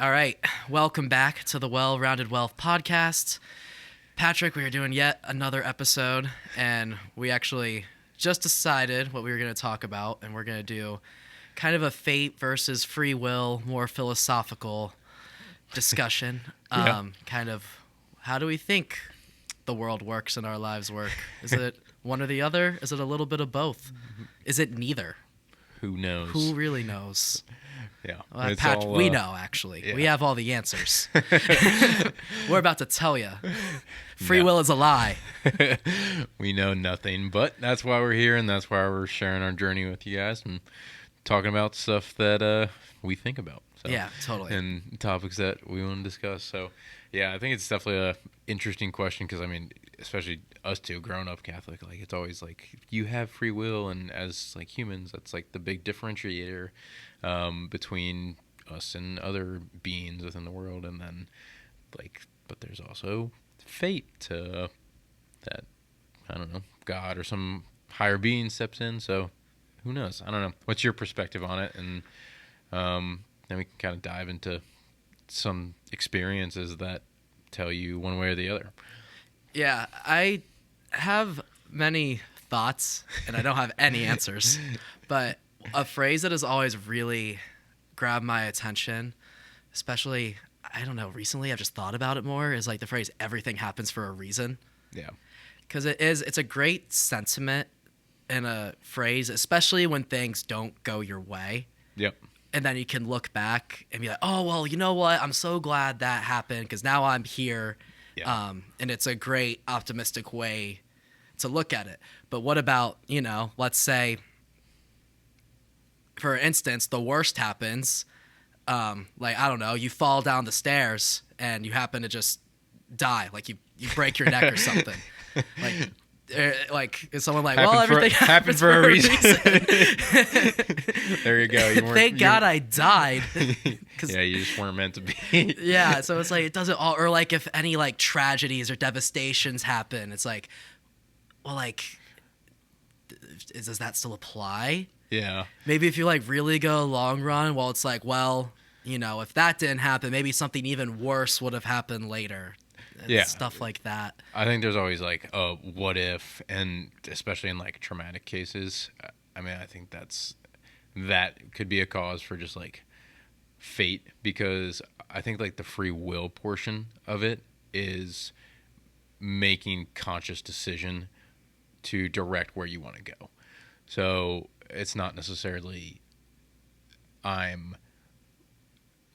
All right. Welcome back to the Well-Rounded Wealth podcast. Patrick, we are doing yet another episode, and we actually just decided what we were going to talk about, and we're going to do kind of a fate versus free will, more philosophical discussion. Yeah. Kind of how do we think the world works and our lives work? Is it one or the other? Is it a little bit of both? Is it neither? Who knows? Who really knows? Yeah. Well, It's Patrick, all, we know, actually. yeah. We have all the answers. We're about to tell you. Free No. will is a lie. We know nothing, but that's why we're here, and that's why we're sharing our journey with you guys and talking about stuff that we think about. So, Yeah, totally. And topics that we want to discuss. So, yeah, I think it's definitely a interesting question because, I mean, especially us two, grown up Catholic, like it's always like you have free will, and as like humans, that's like the big differentiator between us and other beings within the world. And then, like, but there's also fate that I don't know, God or some higher being steps in. So who knows? I don't know. What's your perspective on it? And then we can kind of dive into some experiences that tell you one way or the other. Yeah, I have many thoughts, and I don't have any answers. But a phrase that has always really grabbed my attention, especially, I don't know, recently I've just thought about it more, is like the phrase, everything happens for a reason. Yeah. Because it's a great sentiment in a phrase, especially when things don't go your way. Yep. And then you can look back and be like, oh, well, you know what? I'm so glad that happened because now I'm here. Yeah. And it's a great optimistic way to look at it. But what about, let's say, for instance, the worst happens. Like, I don't know, you fall down the stairs and you happen to just die. Like you break your neck or something. Like is someone like, well, everything happens for a reason. There you go. Thank God I died. Yeah, you just weren't meant to be. Yeah, so it's like it doesn't all, or like if any like tragedies or devastations happen, it's like, well, like, does that still apply? Yeah. Maybe if you like really go long run, well, it's like, well, if that didn't happen, maybe something even worse would have happened later. And Yeah. stuff like that. I think there's always like a what if, and especially in like traumatic cases. I mean, I think that could be a cause for just like fate, because I think like the free will portion of it is making conscious decision to direct where you want to go. So it's not necessarily I'm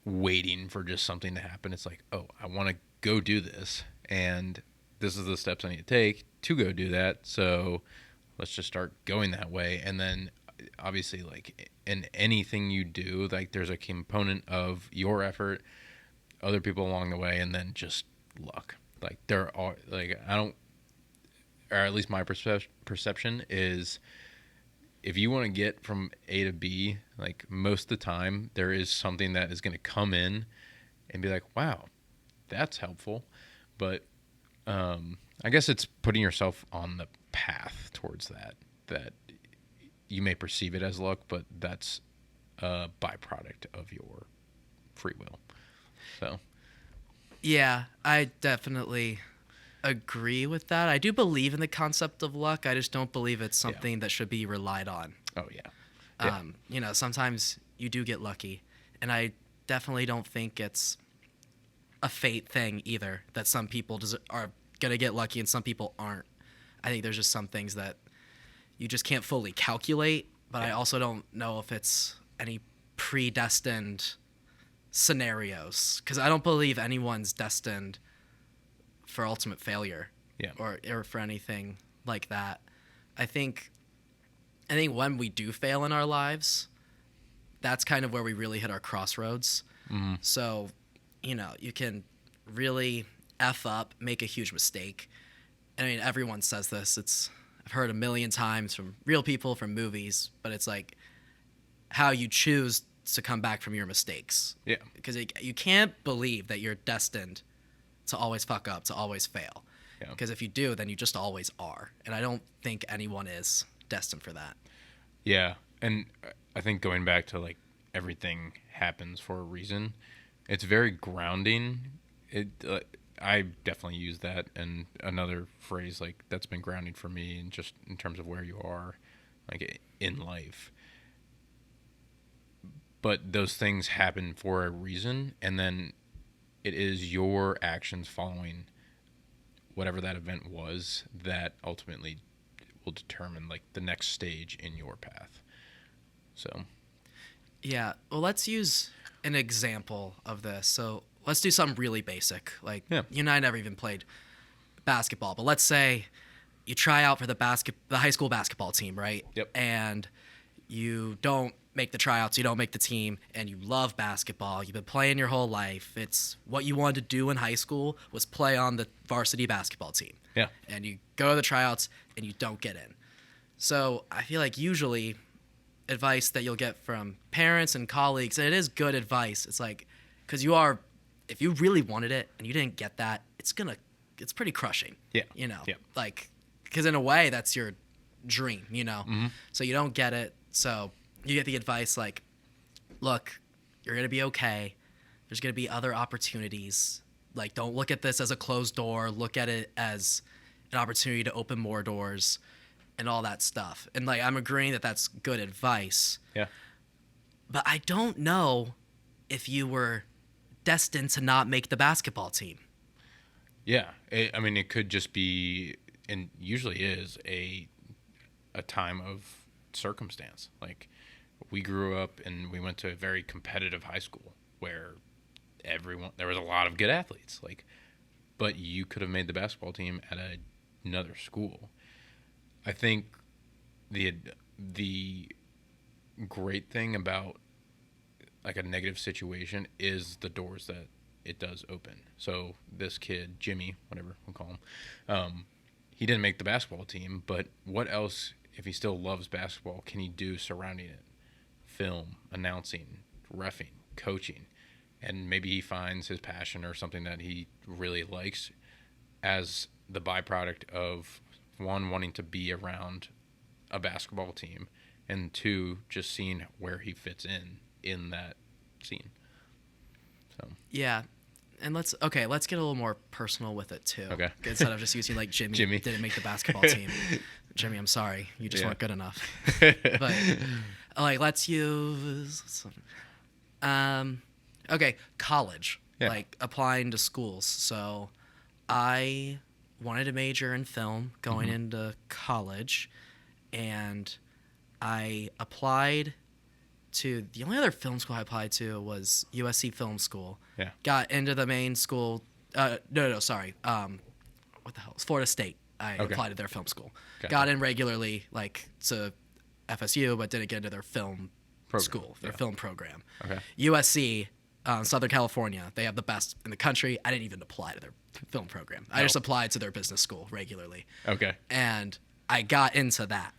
waiting for just something to happen. It's like, oh, I want to go do this, and this is the steps I need to take to go do that. So let's just start going that way. And then obviously, like in anything you do, like there's a component of your effort, other people along the way, and then just luck. Like there are, like, I don't, or at least my perception is, if you want to get from A to B, like most of the time there is something that is going to come in and be like, wow, that's helpful. But I guess it's putting yourself on the path towards that you may perceive it as luck, but that's a byproduct of your free will. So Yeah, I definitely agree with that. I do believe in the concept of luck. I just don't believe it's something that should be relied on. oh yeah. Sometimes you do get lucky, and I definitely don't think it's a fate thing either, that some people are going to get lucky and some people aren't. I think there's just some things that you just can't fully calculate, but I also don't know if it's any predestined scenarios, because I don't believe anyone's destined for ultimate failure. Yeah. or for anything like that. I think when we do fail in our lives, that's kind of where we really hit our crossroads. Mm-hmm. So, you can really F up, make a huge mistake. I mean, everyone says this. I've heard a million times from real people, from movies, but it's like how you choose to come back from your mistakes. Yeah. Because you can't believe that you're destined to always fuck up, to always fail. Yeah. Because if you do, then you just always are. And I don't think anyone is destined for that. Yeah. And I think going back to like everything happens for a reason, It's very grounding. It I definitely use that, and another phrase like that's been grounding for me, and just in terms of where you are, like in life. But those things happen for a reason, and then it is your actions following whatever that event was that ultimately will determine like the next stage in your path. So Yeah. Well, let's use an example of this. So let's do something really basic. Like yeah, you and I never even played basketball, but let's say you try out for the high school basketball team, right? Yep. And you don't make the tryouts, you don't make the team, and you love basketball. You've been playing your whole life. It's what you wanted to do in high school was play on the varsity basketball team. yeah, And you go to the tryouts and you don't get in. So I feel like usually advice that you'll get from parents and colleagues, and it is good advice. It's like, because if you really wanted it and you didn't get that, it's pretty crushing. yeah, You know, yeah, like, because in a way that's your dream, you know? Mm-hmm. So you don't get it. So you get the advice like, look, you're going to be okay. There's going to be other opportunities. Like, don't look at this as a closed door. Look at it as an opportunity to open more doors and all that stuff. And, like, I'm agreeing that that's good advice. yeah. But I don't know if you were destined to not make the basketball team. Yeah, I mean, it could just be, and usually is a time of circumstance. Like, we grew up and we went to a very competitive high school where there was a lot of good athletes. Like, but you could have made the basketball team at another school. I think the great thing about like a negative situation is the doors that it does open. So this kid, Jimmy, whatever we'll call him, he didn't make the basketball team, but what else, if he still loves basketball, can he do surrounding it? Film, announcing, reffing, coaching, and maybe he finds his passion or something that he really likes as the byproduct of one, wanting to be around a basketball team, and two, just seeing where he fits in that scene. So Yeah. And let's get a little more personal with it too. Okay. Instead of just using like Jimmy didn't make the basketball team. Jimmy, I'm sorry. You just weren't good enough. But like let's use college. Yeah. Like applying to schools. So I wanted to major in film going into college, and I applied to the only other film school I applied to was USC Film School. Yeah. Got into the main school. Sorry. What the hell? It's Florida State. I applied to their film school. Gotcha. Got in regularly, like to FSU, but didn't get into their film Program. school, their film program. Okay. USC, Southern California, they have the best in the country. I didn't even apply to their film program. I just applied to their business school regularly. Okay. And I got into that.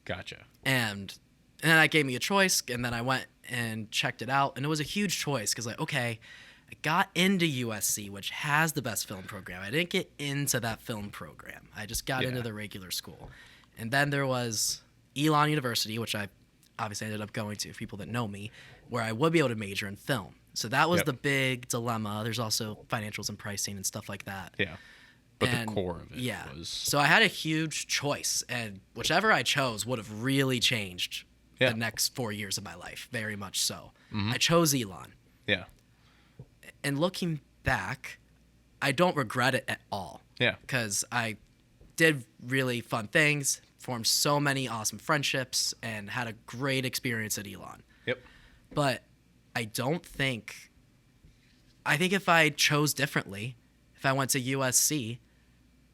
Gotcha. And then that gave me a choice, and then I went and checked it out, and it was a huge choice because, like, okay, I got into USC, which has the best film program. I didn't get into that film program. I just got into the regular school. And then there was Elon University, which I obviously ended up going to, for people that know me, where I would be able to major in film. So that was the big dilemma. There's also financials and pricing and stuff like that. Yeah. But the core of it was... So I had a huge choice, and whichever I chose would have really changed the next 4 years of my life, very much so. Mm-hmm. I chose Elon. Yeah. And looking back, I don't regret it at all. Yeah. Because I did really fun things, formed so many awesome friendships, and had a great experience at Elon. Yep. But I think if I chose differently, if I went to USC,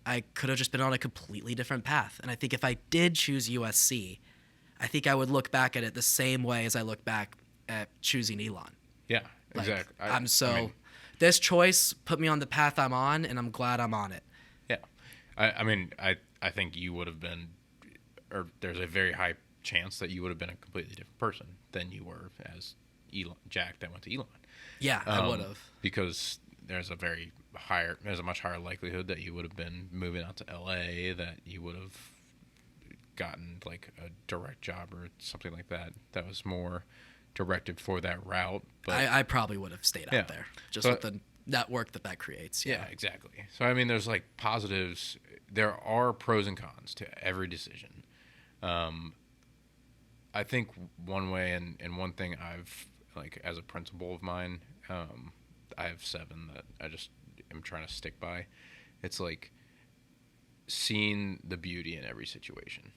I could have just been on a completely different path. And I think if I did choose USC, I think I would look back at it the same way as I look back at choosing Elon. Yeah, Like, exactly. This choice put me on the path I'm on, and I'm glad I'm on it. Yeah. I think you would have been, or there's a very high chance that you would have been a completely different person than you were as Jack that went to Elon. Yeah, I would have. Because there's a much higher likelihood that you would have been moving out to LA, that you would have gotten like a direct job or something like that. That was more directed for that route. But I probably would have stayed Yeah. out there just But- with the network that creates. yeah, exactly. So I mean, there's like positives. There are pros and cons to every decision. I think one way and one thing I've like as a principle of mine, I have 7 that I just am trying to stick by. It's like seeing the beauty in every situation,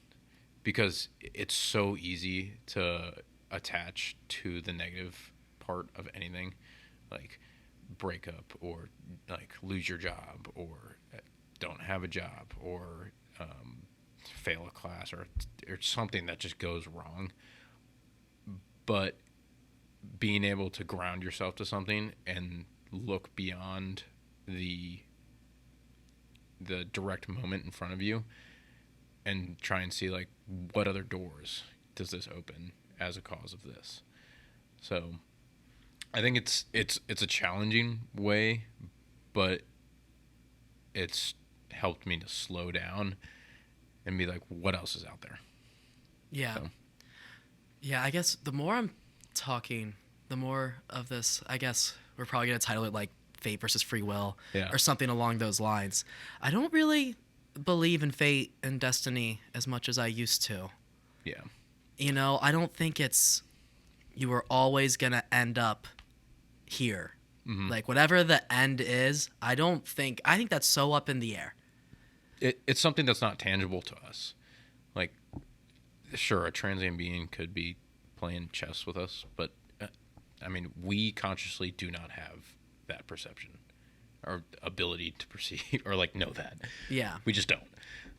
because it's so easy to attach to the negative part of anything, like breakup or like lose your job or don't have a job or fail a class or something that just goes wrong. But being able to ground yourself to something and look beyond the direct moment in front of you and try and see like what other doors does this open as a cause of this. So I think it's a challenging way, but it's helped me to slow down and be like, what else is out there? Yeah. So. Yeah, I guess the more I'm talking, the more of this, I guess we're probably going to title it like fate versus free will Yeah. or something along those lines. I don't really believe in fate and destiny as much as I used to. Yeah. You know, I don't think it's you were always going to end up here. Mhm. Like whatever the end is, I think that's so up in the air. It's something that's not tangible to us. Like, sure, a transient being could be playing chess with us, but I mean, we consciously do not have that perception or ability to perceive or like know that. Yeah. We just don't.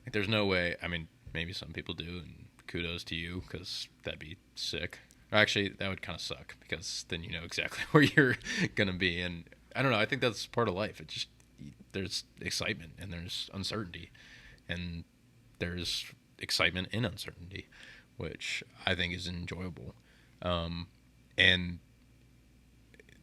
Like, there's no way. I mean, maybe some people do, and kudos to you because that'd be sick. Actually, that would kind of suck because then you know exactly where you're gonna be, and I don't know. I think that's part of life. It just there's excitement and there's uncertainty, and there's excitement in uncertainty, which I think is enjoyable, and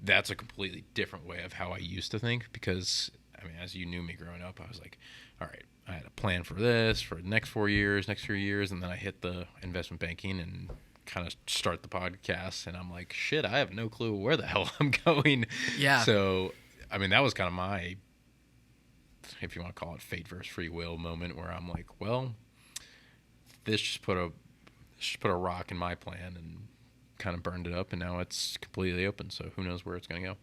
that's a completely different way of how I used to think. Because I mean, as you knew me growing up, I was like, all right, I had a plan for this for the next 4 years, next 3 years, and then I hit the investment banking and kind of start the podcast, and I'm like, shit, I have no clue where the hell I'm going. Yeah. So, I mean, that was kind of my, if you want to call it fate versus free will moment, where I'm like, well, this just put a rock in my plan and kind of burned it up, and now it's completely open. So who knows where it's going to go?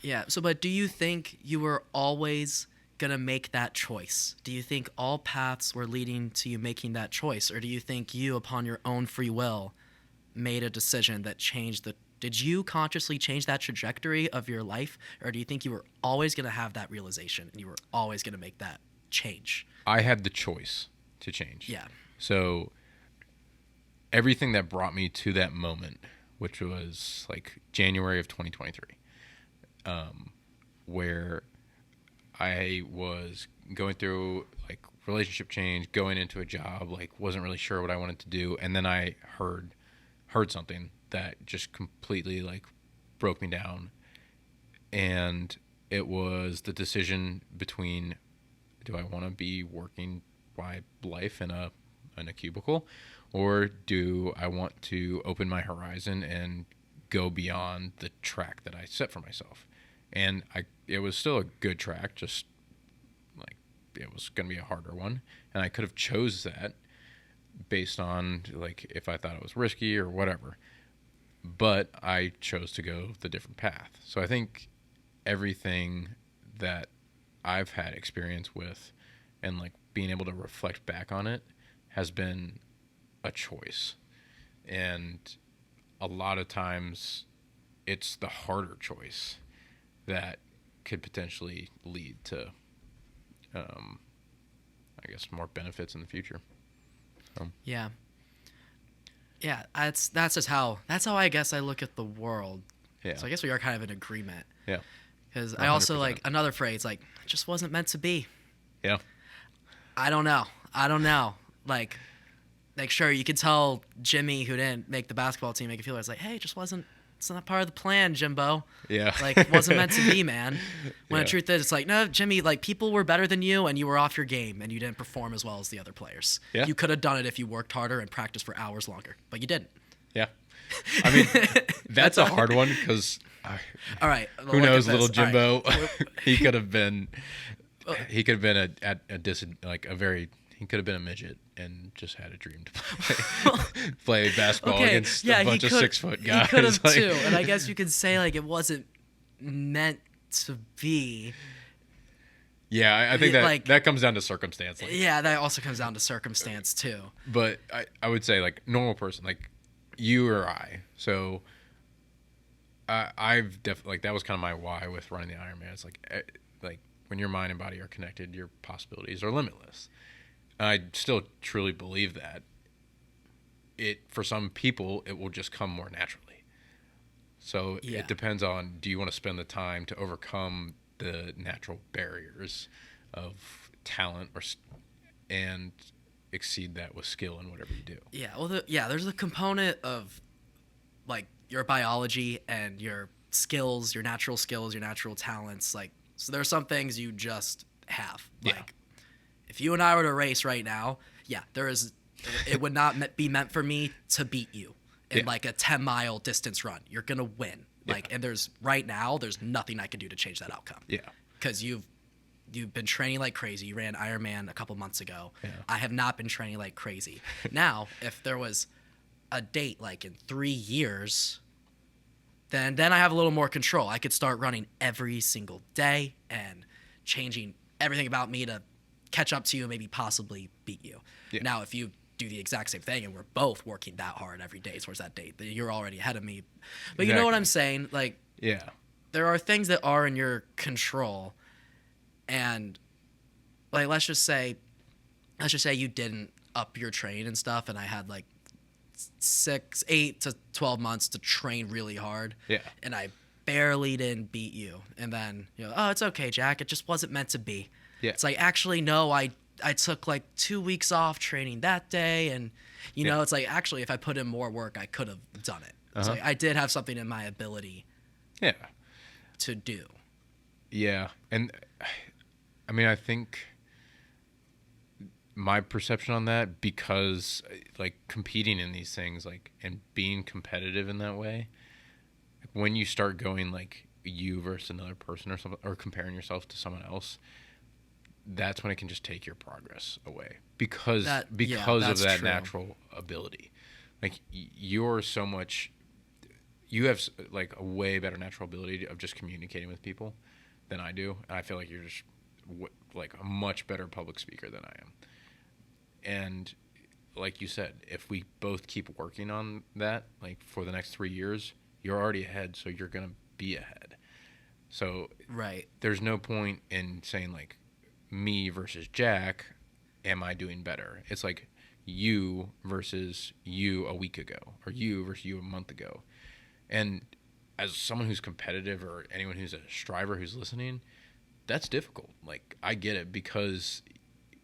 Yeah. So, but do you think you were always going to make that choice? Do you think all paths were leading to you making that choice? Or do you think you, upon your own free will, made a decision that changed did you consciously change that trajectory of your life? Or do you think you were always going to have that realization and you were always going to make that change? I had the choice to change. Yeah. So everything that brought me to that moment, which was like January of 2023, where I was going through like relationship change, going into a job, like wasn't really sure what I wanted to do, and then I heard something that just completely like broke me down, and it was the decision between, do I want to be working my life in a cubicle, or do I want to open my horizon and go beyond the track that I set for myself? And it was still a good track, just like it was going to be a harder one, and I could have chose that based on like if I thought it was risky or whatever, but I chose to go the different path. So I think everything that I've had experience with and like being able to reflect back on it has been a choice, and a lot of times it's the harder choice that could potentially lead to I guess more benefits in the future. Yeah. Yeah, that's just how I guess I look at the world. Yeah. So I guess we are kind of in agreement. Yeah. Because I also 100%. like another phrase, like, it just wasn't meant to be. Yeah. I don't know. Like sure, you could tell Jimmy, who didn't make the basketball team, make it feel like, it's like, hey, it's not part of the plan, Jimbo. Yeah. Like, it wasn't meant to be, man. When Yeah. the truth is, it's like, no, Jimmy, like, people were better than you, and you were off your game, and you didn't perform as well as the other players. Yeah. You could have done it if you worked harder and practiced for hours longer, but you didn't. Yeah. I mean, that's a hard one because All right. who knows, little All right. Jimbo? He could have been. He could have been he could have been a midget and just had a dream to play basketball against a bunch of 6-foot guys. He could have Like, too, and I guess you could say like it wasn't meant to be. yeah, I think that Like- that comes down to circumstance. Like, Yeah, that also comes down to circumstance too. but I would say like normal person, like you or I. So I've definitely like that was kind of my why with running the Ironman. It's like when your mind and body are connected, your possibilities are limitless. I still truly believe that. For some people, it will just come more naturally. So Yeah. it depends on, do you want to spend the time to overcome the natural barriers of talent and exceed that with skill in whatever you do. Yeah, well, there's a component of like your biology and your skills, your natural talents. Like, so there are some things you just have. Yeah. Like, if you and I were to race right now, it would not be meant for me to beat you in Yeah. like a 10-mile distance run. You're gonna win. Like, Yeah. and there's nothing I can do to change that outcome. Yeah. Because you've been training like crazy. You ran Ironman a couple months ago. Yeah. I have not been training like crazy. Now, if there was a date like in 3 years, then I have a little more control. I could start running every single day and changing everything about me to catch up to you and maybe possibly beat you. Yeah. Now, if you do the exact same thing and we're both working that hard every day towards that date, then you're already ahead of me. But you know what Exactly. I'm saying? Like, Yeah. there are things that are in your control, and like let's just say you didn't up your train and stuff, and I had like 8 to 12 months to train really hard, Yeah. and I barely didn't beat you, and then oh, it's okay, Jack, it just wasn't meant to be. Yeah. It's like, actually no, I took like 2 weeks off training that day, and Yeah. it's like, actually if I put in more work I could have done it. It's Uh-huh. like I did have something in my ability Yeah. to do. Yeah. And I mean, I think my perception on that, because like competing in these things, like, and being competitive in that way, when you start going like you versus another person or something, or comparing yourself to someone else, that's when it can just take your progress away because That's of that true. natural ability. Like you're so much, you have like a way better natural ability of just communicating with people than I do. And I feel like you're just like a much better public speaker than I am. And like you said, if we both keep working on that, like for the next 3 years, you're already ahead. So you're going to be ahead. So Right. there's no point in saying like me versus Jack, am I doing better? It's like you versus you a week ago, or you versus you a month ago. And as someone who's competitive, or anyone who's a striver who's listening, that's difficult. Like, I get it, because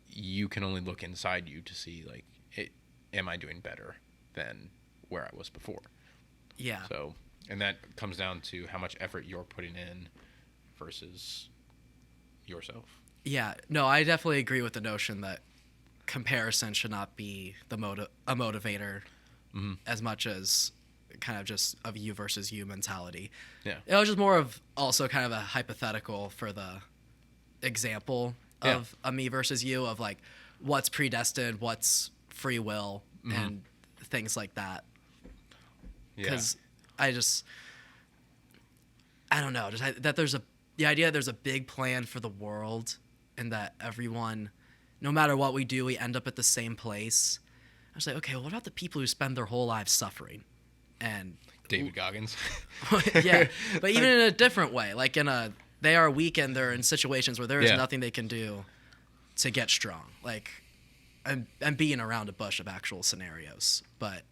you can only look inside you to see like, am I doing better than where I was before? Yeah. So, and that comes down to how much effort you're putting in versus yourself. Yeah. No, I definitely agree with the notion that comparison should not be a motivator Mhm. as much as kind of just of you versus you mentality. Yeah. It was just more of also kind of a hypothetical for the example Yeah. of a me versus you, of like what's predestined, what's free will, Mhm. and things like that. Yeah. Because I don't know, just that the idea that there's a big plan for the world, and that everyone, no matter what we do, we end up at the same place. I was like, okay, well, what about the people who spend their whole lives suffering? And David Goggins. yeah, but even in a different way, like they are weak and they're in situations where there is Yeah. nothing they can do to get strong. Like, I'm beating around a bush of actual scenarios, but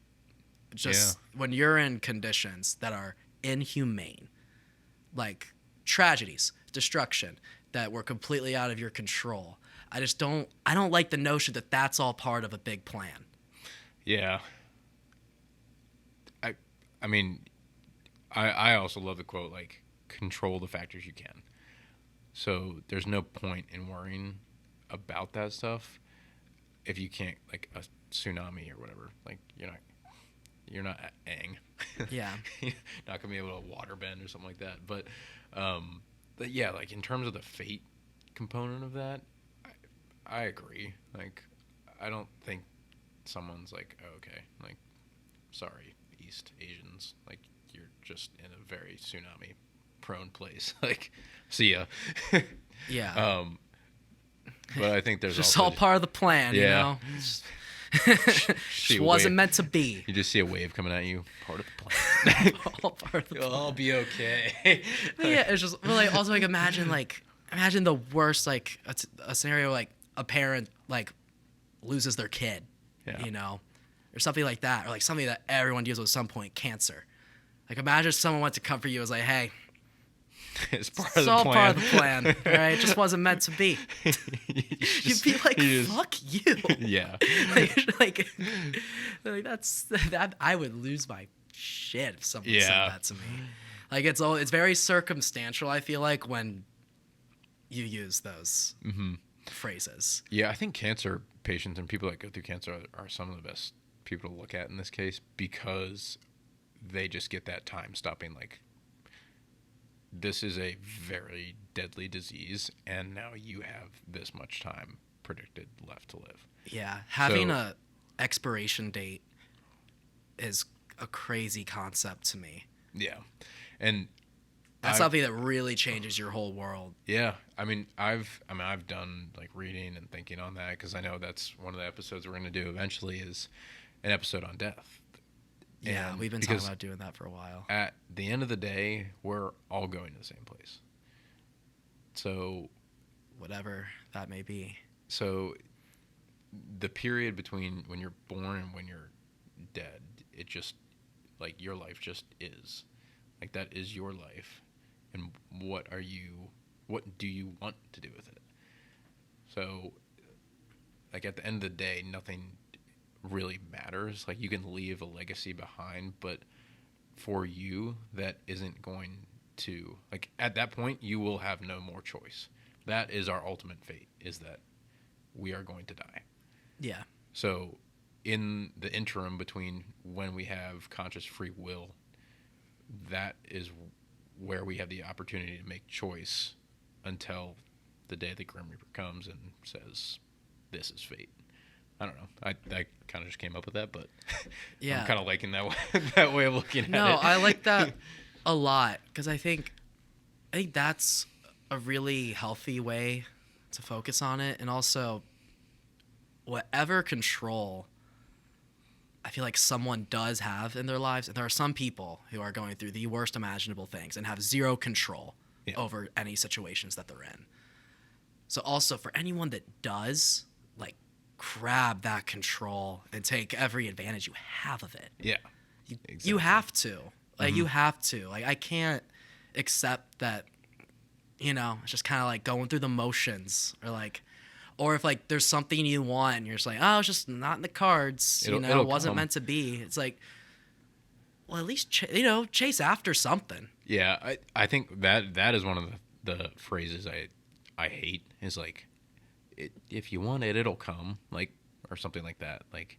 just when you're in conditions that are inhumane, like tragedies, destruction, that were completely out of your control, I don't like the notion that that's all part of a big plan. Yeah. I mean, I also love the quote, like, control the factors you can. So there's no point in worrying about that stuff if you can't, like a tsunami or whatever. Like, you're not Aang. Yeah. Not gonna be able to water bend or something like that. But yeah, like in terms of the fate component of that, I agree. Like, I don't think someone's like, oh, okay, like, sorry, East Asians, like, you're just in a very tsunami prone place. Like, see ya. Yeah. But I think there's Just also all part of the plan, you Yeah. know? See Just a wasn't wave. meant to be. You just see a wave coming at you, part of the plan. All part of the You'll plan. all be okay. But yeah, it's just but, like, also, like, imagine the worst, like, a scenario, like a parent, like, loses their kid, Yeah. you know, or something like that, or like something that everyone deals with at some point, cancer. Like, imagine if someone went to comfort you and was like, hey, It's part it's of the all plan. part of the plan, all right? It just wasn't meant to be. You'd be like, fuck you. Yeah. like that's that. I would lose my shit if someone said Yeah. that to me. Like, it's very circumstantial, I feel like, when you use those phrases. Yeah, I think cancer patients and people that go through cancer are some of the best people to look at in this case because they just get that time stopping. Like, this is a very deadly disease, and now you have this much time predicted left to live. Yeah, having So- a expiration date is a crazy concept to me. Yeah. And That's I- something that really changes your whole world. yeah, I've done like reading and thinking on that because I know that's one of the episodes we're going to do eventually is an episode on death. Yeah, And we've been talking because about doing that for a while. at the end of the day, we're all going to the same place. So Whatever that may be. the period between when you're born and when you're dead, it just like your life just is. Like, that is your life. And what do you want to do with it? So, like, at the end of the day, nothing really matters. Like, you can leave a legacy behind, but for you, that isn't going to, like, at that point, you will have no more choice. That is our ultimate fate, is that we are going to die. Yeah. So, in the interim between when we have conscious free will, that is where we have the opportunity to make choice until the day the Grim Reaper comes and says, this is fate. I don't know. I kind of just came up with that, but Yeah. I'm kind of liking that way of looking at it. No, I like that a lot because I think that's a really healthy way to focus on it, and also whatever control I feel like someone does have in their lives, and there are some people who are going through the worst imaginable things and have zero control Yeah. over any situations that they're in. So also for anyone that does, like, grab that control and take every advantage you have of it. Yeah. You Exactly. have to. Like, you have to. Like, I can't accept that, you know, it's just kind of like going through the motions, or if, like, there's something you want and you're just like, oh, it's just not in the cards, It'll it wasn't come. meant to be. It's like, well, at least, chase after something. Yeah, I think that is one of the phrases I hate is like, if you want it, it'll come, like, or something like that, like,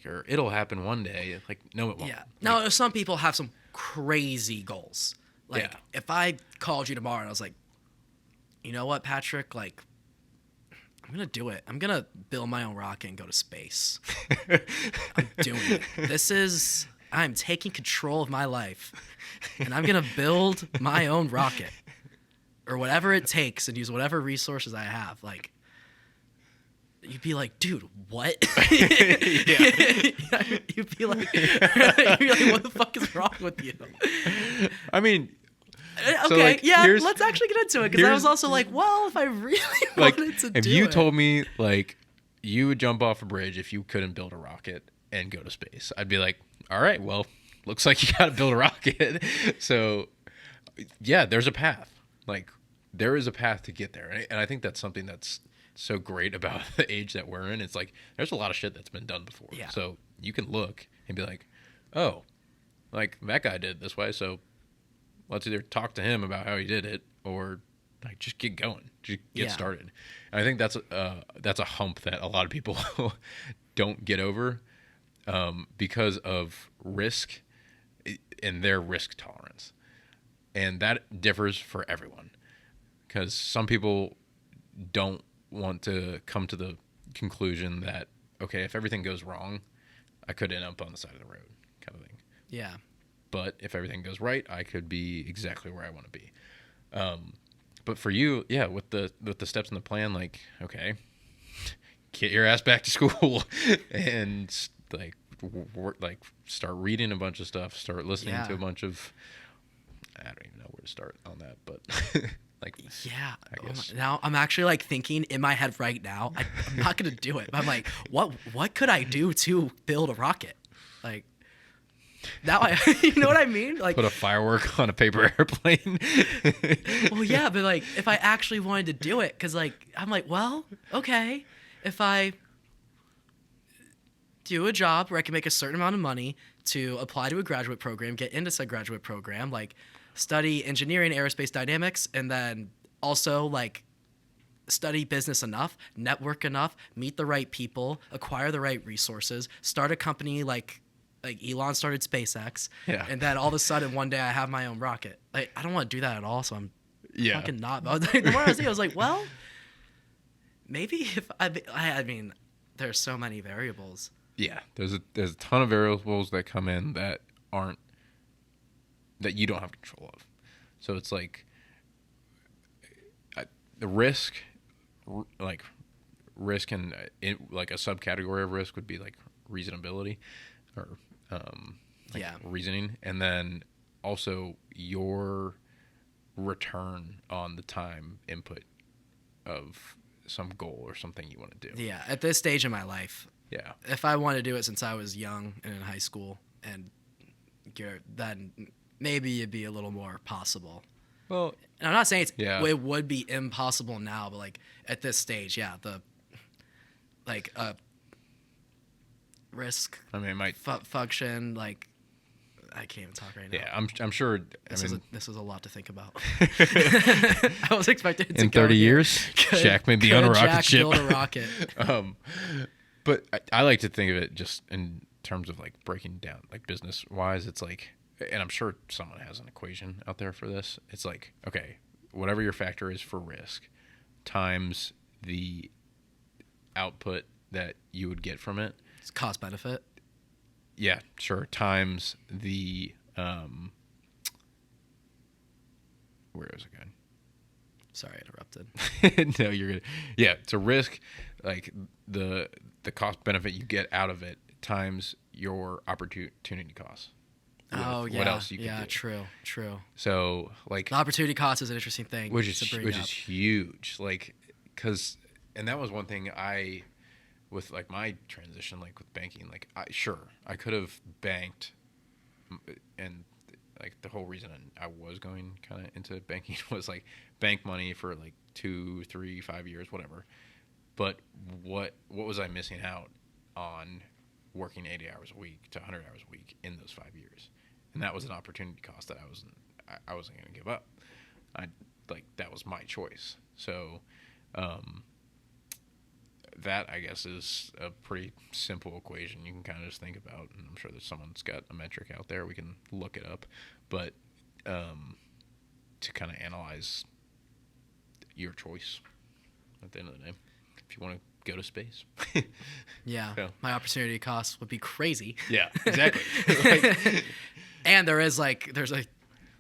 or it'll happen one day. Like, no, it won't. Yeah. Now, some people have some crazy goals. Like, Yeah. if I called you tomorrow and I was like, you know what, Patrick, like, I'm going to do it. I'm going to build my own rocket and go to space. I'm doing it. I'm taking control of my life, and I'm going to build my own rocket or whatever it takes and use whatever resources I have. Like, you'd be like, dude, what? You'd be like, what the fuck is wrong with you? I mean, Okay, So, like, yeah, here's- let's actually get into it, because I was here's- also like, well, if I really like, wanted to if do you it. told me like you would jump off a bridge if you couldn't build a rocket and go to space, I'd be like, all right, well, looks like you got to build a rocket. So, yeah, there's a path. Like, there is a path to get there, and I think that's something that's so great about the age that we're in. It's like there's a lot of shit that's been done before. Yeah. So you can look and be like, oh, like that guy did it this way, so let's either talk to him about how he did it or like just get going, just get Yeah. started. And I think that's a hump that a lot of people don't get over. because of risk and their risk tolerance. And that differs for everyone, because some people don't want to come to the conclusion that, okay, if everything goes wrong, I could end up on the side of the road, kind of thing. Yeah. But if everything goes right, I could be exactly where I want to be. But for you, yeah, with the steps in the plan, like, okay, get your ass back to school and start reading a bunch of stuff, start listening to a bunch of, I don't even know where to start on that, but like, yeah. I guess. Now I'm actually like thinking in my head right now, I'm not going to do it. But I'm like, what could I do to build a rocket? Like, now you know what I mean? Like, put a firework on a paper airplane. well, yeah, but like if I actually wanted to do it, because like I'm like, well, okay, if I do a job where I can make a certain amount of money to apply to a graduate program, get into said graduate program, like study engineering, aerospace dynamics, and then also like study business enough, network enough, meet the right people, acquire the right resources, start a company like Elon started SpaceX, and then all of a sudden one day I have my own rocket. Like, I don't want to do that at all, so I'm fucking not. But the more I was thinking, I was like, well, maybe if I mean, there's so many variables. Yeah, there's a ton of variables that come in that you don't have control of. So it's like the risk and like a subcategory of risk would be like reasonability or reasoning, and then also your return on the time input of some goal or something you want to do. Yeah, at this stage in my life, yeah, if I want to do it since I was young and in high school, and then maybe it'd be a little more possible. Well, and I'm not saying it would be impossible now, but like at this stage, yeah, the like risk. I mean, it might function like. I can't even talk right now. Yeah, I'm sure. This is a lot to think about. I was expecting it to in 30 years, Shaq may be on a rocket ship. Build a rocket. But I like to think of it just in terms of like breaking down, like business wise. It's like, and I'm sure someone has an equation out there for this. It's like, okay, whatever your factor is for risk, times the output that you would get from it. It's cost benefit. Yeah, sure. Times the where is it going? Sorry, I interrupted. No, you're good. Yeah, it's a risk, like the cost benefit you get out of it times your opportunity cost. Oh yeah, what else you could do. True. So like the opportunity cost is an interesting thing, which is huge. Like, and that was one thing with like my transition, like with banking, like I could have banked, and like the whole reason I was going kind of into banking was like bank money for like 2, 3, 5 years, whatever. But what was I missing out on working 80 hours a week to 100 hours a week in those 5 years? And that was an opportunity cost that I wasn't going to give up. That was my choice. So, that I guess is a pretty simple equation you can kind of just think about, and I'm sure that someone's got a metric out there, we can look it up, but to kind of analyze your choice at the end of the day, if you want to go to space. Yeah, my opportunity cost would be crazy. Yeah, exactly. And there's a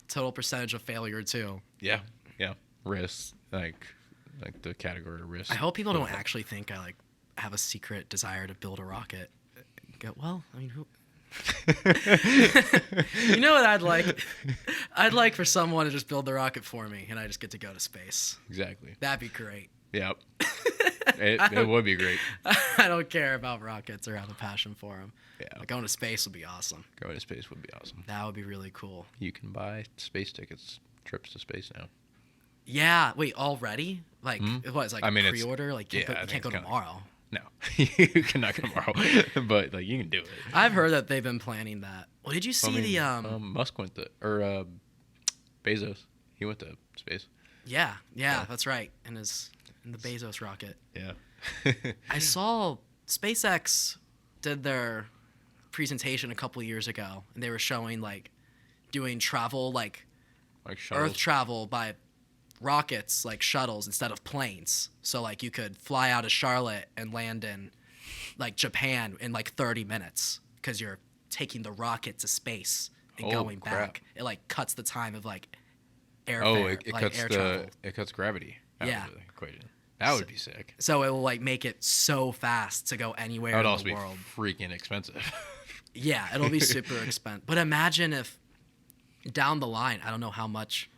total percentage of failure too. Yeah, risks, like the category of risk. I hope people don't actually think I have a secret desire to build a rocket. Well, I mean, who? You know what I'd like? I'd like for someone to just build the rocket for me, and I just get to go to space. Exactly. That'd be great. Yep. It would be great. I don't care about rockets or have a passion for them. Yeah. Going to space would be awesome. Going to space would be awesome. That would be really cool. You can buy space tickets, trips to space now. Yeah. Wait, already? Like, what? It's like pre-order? Like, you can't go tomorrow. No, you cannot go tomorrow, but like you can do it. I've heard that they've been planning that. Well, did you see Musk went to, or Bezos, he went to space. Yeah, that's right. In the Bezos rocket. Yeah. I saw SpaceX did their presentation a couple years ago, and they were showing like doing travel, like Like shuttles. Earth travel by rockets, like shuttles instead of planes. So like you could fly out of Charlotte and land in like Japan in like 30 minutes because you're taking the rocket to space and Holy going crap. back. It like cuts the time of like airfare, Oh, it like cuts air travel. it cuts gravity out Yeah. of the equation. That would be sick. So it will like make it so fast to go anywhere That would in also the be world. freaking expensive. Yeah, it'll be super expensive. But imagine if down the line, I don't know how much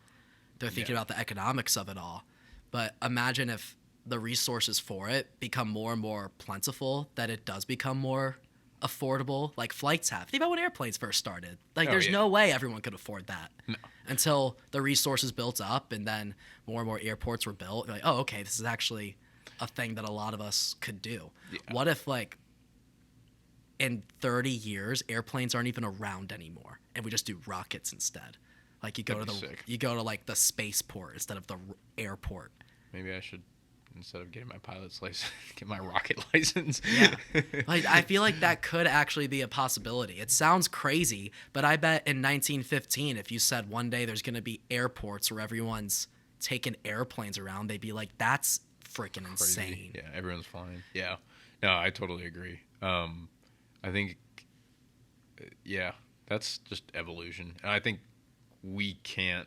they're thinking about the economics of it all, but imagine if the resources for it become more and more plentiful, that it does become more affordable, like flights have. Think about when airplanes first started. Like, Oh, there's yeah. no way everyone could afford that. No. Until the resources built up and then more and more airports were built. You're like, oh, okay, this is actually a thing that a lot of us could do. Yeah. What if, like, in 30 years, airplanes aren't even around anymore, and we just do rockets instead? Like, you go That'd to be sick. you go to like the spaceport instead of the airport. Maybe I should, instead of getting my pilot's license, get my rocket license. Yeah. Like, I feel like that could actually be a possibility. It sounds crazy, but I bet in 1915, if you said one day there's going to be airports where everyone's taking airplanes around, they'd be like, that's freaking Crazy. insane. Yeah, everyone's flying. Yeah. No, I totally agree. I think, yeah, that's just evolution. And I think we can't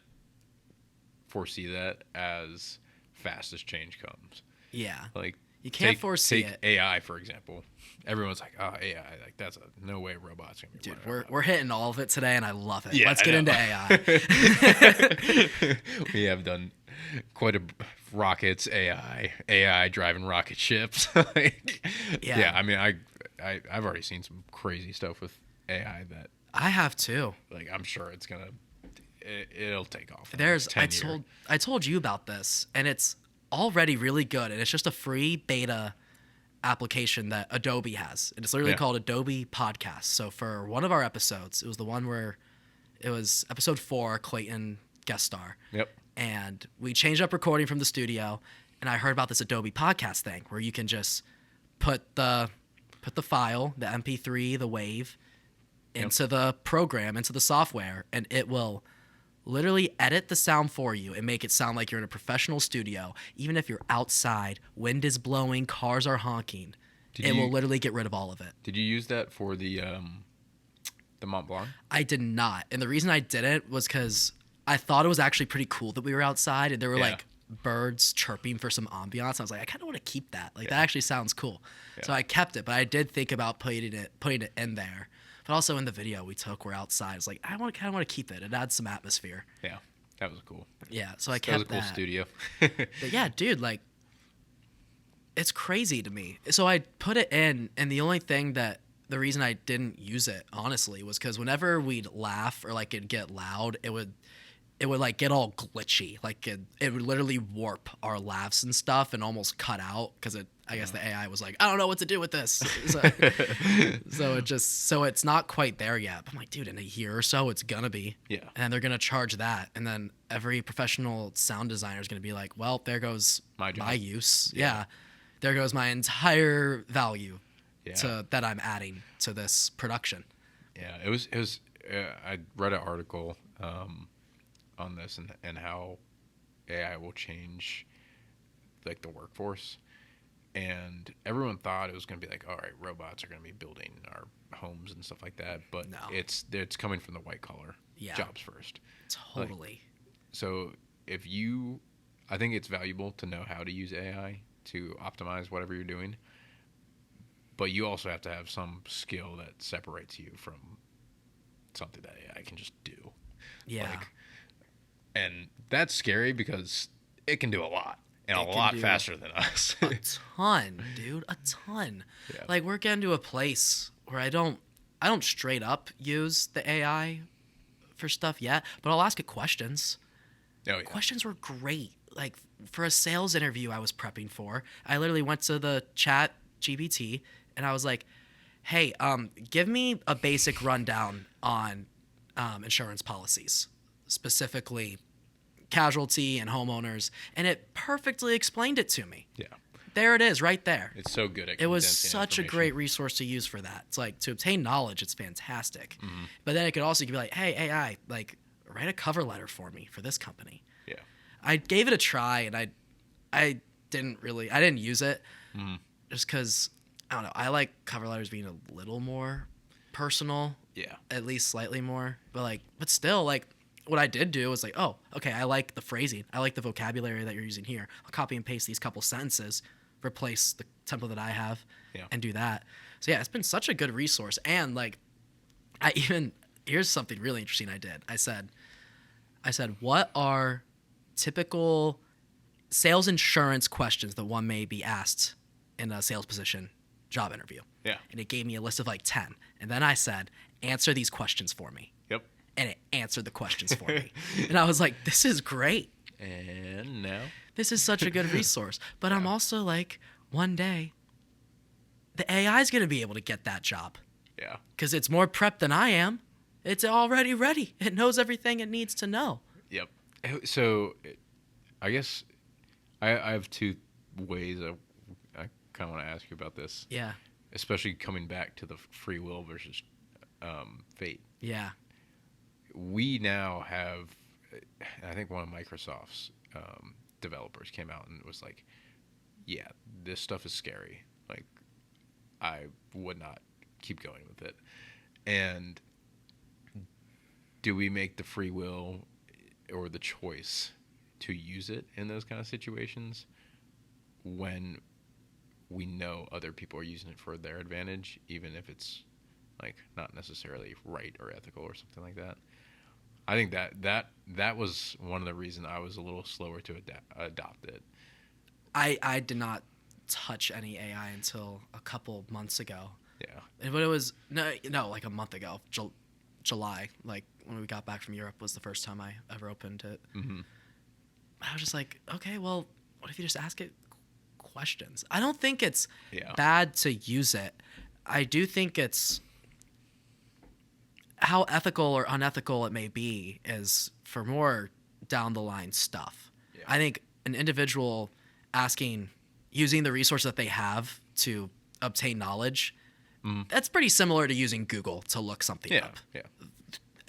foresee that as fast as change comes. Yeah. Like, You can't foresee take it. AI, for example. Everyone's like, oh, AI. Like, that's no way robots can be Dude, running we're hitting all of it today, and I love it. Yeah, Let's I get know. into AI. We have done quite a rockets, AI driving rocket ships. Like, Yeah. yeah. I mean, I've already seen some crazy stuff with AI that, I have too. like, I'm sure it'll take off. in the next I 10 year. told you about this, and it's already really good, and it's just a free beta application that Adobe has, and it's literally Yeah. called Adobe Podcast. So for one of our episodes, it was the one where it was episode 4, Clayton guest star, Yep. and we changed up recording from the studio, and I heard about this Adobe Podcast thing where you can just put the file, the MP3, the wave, into the program, into the software, and it will literally edit the sound for you and make it sound like you're in a professional studio. Even if you're outside, wind is blowing, cars are honking, Did will you- literally get rid of all of it. Did you use that for the Mont Blanc? I did not. And the reason I didn't was because I thought it was actually pretty cool that we were outside and there were Yeah. like birds chirping for some ambiance. I was like, I kind of want to keep that. Like, that actually sounds cool. So I kept it, but I did think about putting it in there. But also in the video we took, we're outside. It's like, I kind of want to keep it. It adds some atmosphere. Yeah, that was cool. Yeah, so I That was kept a cool that. studio. But yeah, dude, like, it's crazy to me. So I put it in, and the reason I didn't use it, honestly, was because whenever we'd laugh or like it'd get loud, it would like get all glitchy. Like it would literally warp our laughs and stuff and almost cut out because I guess the AI was like, I don't know what to do with this. So it's not quite there yet. But I'm like, dude, in a year or so, it's gonna be. Yeah. And they're gonna charge that, and then every professional sound designer is gonna be like, well, there goes My job. my use. Yeah. There goes my entire value Yeah. that I'm adding to this production. Yeah, it was. I read an article on this and how AI will change like the workforce, and everyone thought it was going to be like, all right, robots are going to be building our homes and stuff like that, but No. it's coming from the white collar Yeah. jobs first. Totally. So I think it's valuable to know how to use AI to optimize whatever you're doing, but you also have to have some skill that separates you from something that AI can just do. Yeah. And that's scary because it can do a lot and It a can lot do faster than us. A ton, dude. A ton. Yeah. Like, we're getting to a place where I don't straight up use the AI for stuff yet, but I'll ask it questions. Oh, yeah. Questions were great. Like, for a sales interview I was prepping for, I literally went to the chat GPT and I was like, hey, give me a basic rundown on insurance policies, specifically casualty and homeowners, and it perfectly explained it to me. Yeah. there it is, right there. It's so good at It was condensing such a information. great resource to use for that. It's like to obtain knowledge, it's fantastic. Mm-hmm. But then it could also be like, hey, AI, like write a cover letter for me for this company. Yeah. I gave it a try and I didn't use it just because I don't know. I like cover letters being a little more personal, Yeah. at least slightly more. But still, like what I did do was like, oh, okay, I like the phrasing, I like the vocabulary that you're using here. I'll copy and paste these couple sentences, replace the template that I have, and do that. So yeah, it's been such a good resource. And like, here's something really interesting I did. I said, what are typical sales insurance questions that one may be asked in a sales position job interview? Yeah. And it gave me a list of like 10. And then I said, answer these questions for me. Yep. And it answered the questions for me. And I was like, this is great. And now. This is such a good resource. But I'm also like, one day, the AI is going to be able to get that job Yeah. because it's more prepped than I am. It's already ready. It knows everything it needs to know. Yep. So, I guess I have two ways I kind of want to ask you about this. Yeah. Especially coming back to the free will versus fate. Yeah. We now have, I think one of Microsoft's developers came out and was like, yeah, this stuff is scary. Like, I would not keep going with it. And do we make the free will or the choice to use it in those kind of situations when we know other people are using it for their advantage, even if it's like not necessarily right or ethical or something like that? I think that was one of the reasons I was a little slower to adopt it. I did not touch any AI until a couple months ago. Yeah. But it was no, like a month ago, July, like when we got back from Europe was the first time I ever opened it. Mm-hmm. I was just like, okay, well, what if you just ask it questions? I don't think it's Yeah. bad to use it. I do think it's how ethical or unethical it may be is for more down the line stuff. Yeah. I think an individual using the resource that they have to obtain knowledge, that's pretty similar to using Google to look something Yeah. up. Yeah.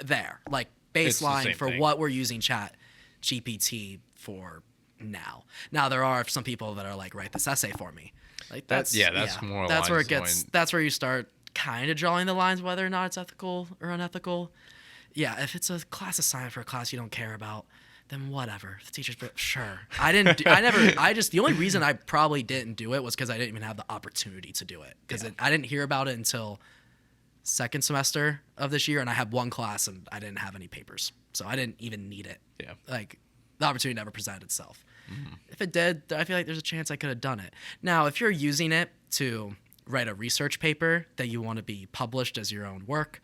There, like It's the baseline same for thing. what we're using Chat GPT for now. Now there are some people that are like, write this essay for me. Like that's more that's where lines it gets. That's where you start kind of drawing the lines whether or not it's ethical or unethical. Yeah, if it's a class assignment for a class you don't care about, then whatever. The teacher's sure. The only reason I probably didn't do it was because I didn't even have the opportunity to do it because I didn't hear about it until second semester of this year, and I had one class and I didn't have any papers, so I didn't even need it. Yeah. Like the opportunity never presented itself. If it did, I feel like there's a chance I could have done it. Now, if you're using it to write a research paper that you want to be published as your own work,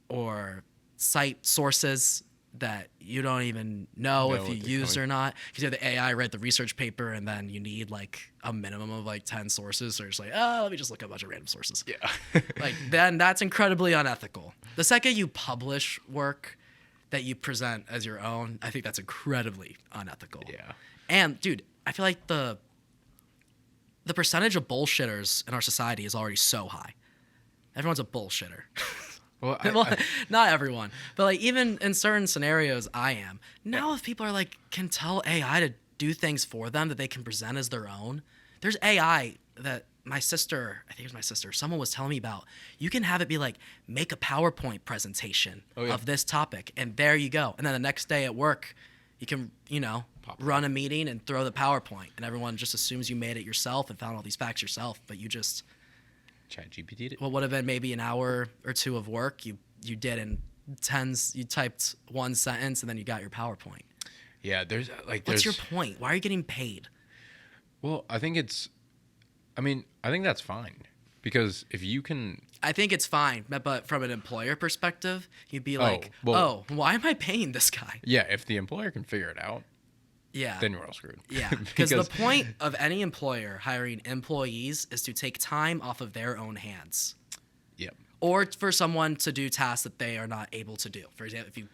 or cite sources that you don't even know if you used or not, because you have the AI write the research paper and then you need like a minimum of like 10 sources, so you're just like, oh, let me just look up a bunch of random sources. Yeah. Like then that's incredibly unethical. The second you publish work that you present as your own, I think that's incredibly unethical. Yeah. And dude, I feel like the percentage of bullshitters in our society is already so high. Everyone's a bullshitter. Well, Well, not everyone, but like even in certain scenarios, I am. Now, if people are like can tell AI to do things for them that they can present as their own, there's AI that my sister, I think it was my sister, someone was telling me about. You can have it be like, make a PowerPoint presentation of this topic, and there you go. And then the next day at work, you can, run a meeting and throw the PowerPoint, and everyone just assumes you made it yourself and found all these facts yourself, but you just ChatGPT'd it. what would have been maybe an hour or two of work, you did in tens. You typed one sentence and then you got your PowerPoint. Yeah, there's What's your point? Why are you getting paid? Well, I think that's fine, because if you can, I think it's fine, but from an employer perspective, you'd be like, well- why am I paying this guy? yeah, if the employer can figure it out, Yeah. then we're all screwed. Yeah, because the point of any employer hiring employees is to take time off of their own hands, Yep. or for someone to do tasks that they are not able to do. For example, if you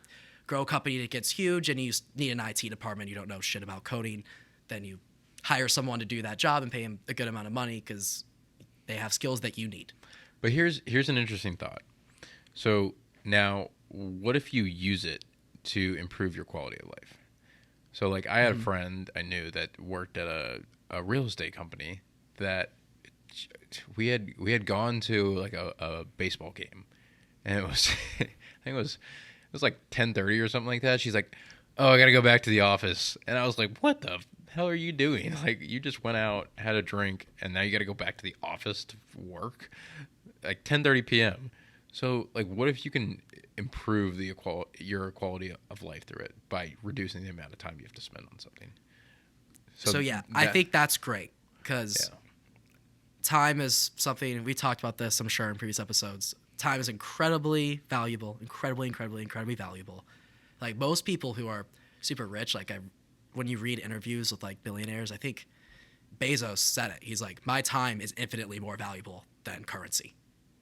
grow a company that gets huge and you need an IT department, you don't know shit about coding, then you hire someone to do that job and pay him a good amount of money because they have skills that you need. But here's an interesting thought. So now, what if you use it to improve your quality of life? So like I had a friend I knew that worked at a real estate company that we had gone to like a baseball game, and it was I think it was like 10:30 or something like that. She's like, "Oh, I got to go back to the office." And I was like, "What the hell are you doing? Like you just went out, had a drink, and now you got to go back to the office to work like 10:30 p.m." So like what if you can improve your quality of life through it by reducing the amount of time you have to spend on something? So yeah, I think that's great because time is something we talked about this, I'm sure, in previous episodes. Time is incredibly valuable, incredibly valuable. Like most people who are super rich, like when you read interviews with like billionaires, I think Bezos said it. He's like, my time is infinitely more valuable than currency.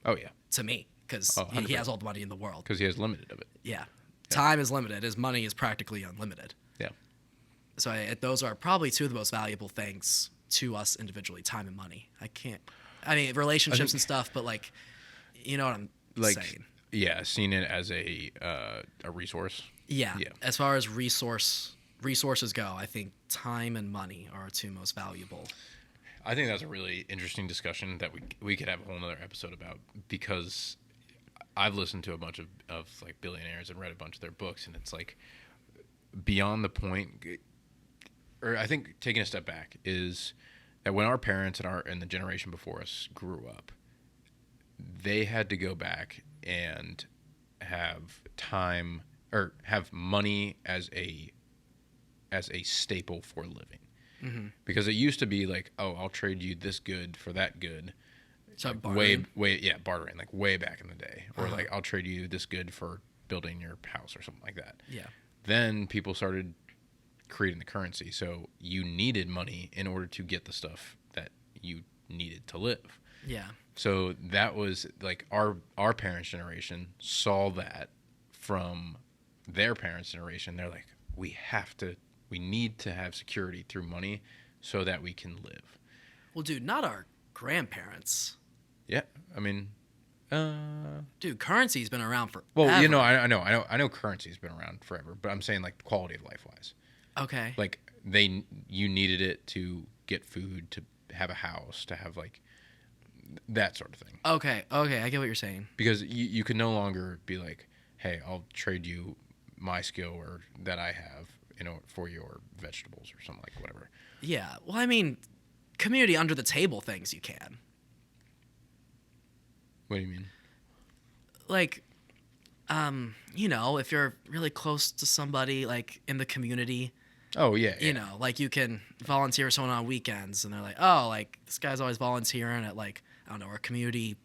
Oh yeah, to me, because he has all the money in the world. Because he has limited of it. Yeah. Time is limited. His money is practically unlimited. Yeah. So those are probably two of the most valuable things to us individually, time and money. I mean, relationships and stuff, but like, you know what I'm saying. Yeah, seeing it as a resource. Yeah. As far as resources go, I think time and money are our two most valuable. I think that's a really interesting discussion that we could have a whole nother episode about, because I've listened to a bunch of like billionaires and read a bunch of their books, and it's like beyond the point, or I think taking a step back is that when our parents and the generation before us grew up, they had to go back and have time or have money as a staple for living. Mm-hmm. Because it used to be like, oh, I'll trade you this good for that good. So like bartering? Bartering, like way back in the day. Or like, I'll trade you this good for building your house or something like that. Yeah. Then people started creating the currency. So you needed money in order to get the stuff that you needed to live. Yeah. So that was like our parents' generation saw that from their parents' generation. They're like, we need to have security through money so that we can live. Well, dude, not our grandparents. Yeah, I mean, dude, currency's been around forever. Well, you know, I know currency's been around forever, but I'm saying like quality of life wise. Okay. Like you needed it to get food, to have a house, to have like that sort of thing. Okay, I get what you're saying. Because you can no longer be like, hey, I'll trade you my skill or that I have, for your vegetables or something, like whatever. Yeah. Well, I mean, community under the table things you can. What do you mean? Like, if you're really close to somebody like in the community. Oh yeah. You know, like you can volunteer with someone on weekends, and they're like, oh, like this guy's always volunteering at like, I don't know, our community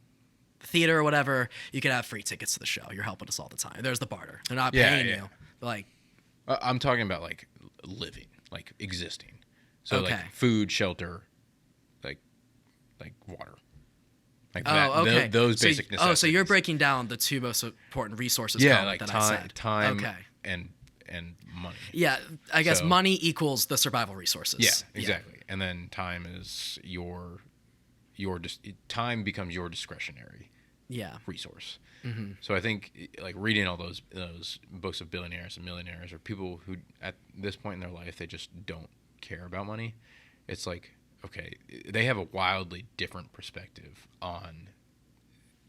theater or whatever. You could have free tickets to the show. You're helping us all the time. There's the barter. They're not paying you, but like. I'm talking about like living, like existing. So okay. like food, shelter, like water. Like okay. Those basic necessities. Oh, so you're breaking down the two most important resources. Like that time, I said. time, okay. and money. Yeah, I guess money equals the survival resources. Yeah, exactly. Yeah. And then time is time becomes your discretionary. Resource. Mm-hmm. So I think like reading all those books of billionaires and millionaires, or people who at this point in their life they just don't care about money, it's like, okay, they have a wildly different perspective on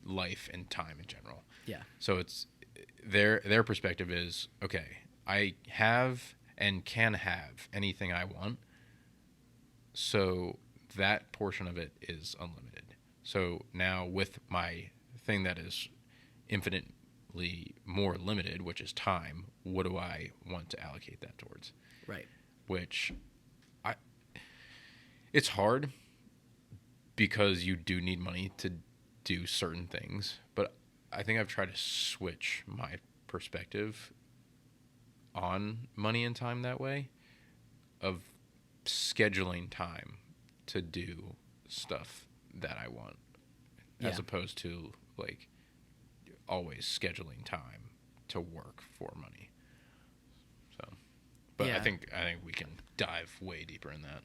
life and time in general. Yeah. So it's their perspective is, okay, I have and can have anything I want, so that portion of it is unlimited. So now with my thing that is infinitely more limited, which is time, what do I want to allocate that towards? Right. Which it's hard because you do need money to do certain things, but I think I've tried to switch my perspective on money and time that way, of scheduling time to do stuff that I want, as opposed to like always scheduling time to work for money. So, but I think we can dive way deeper in that.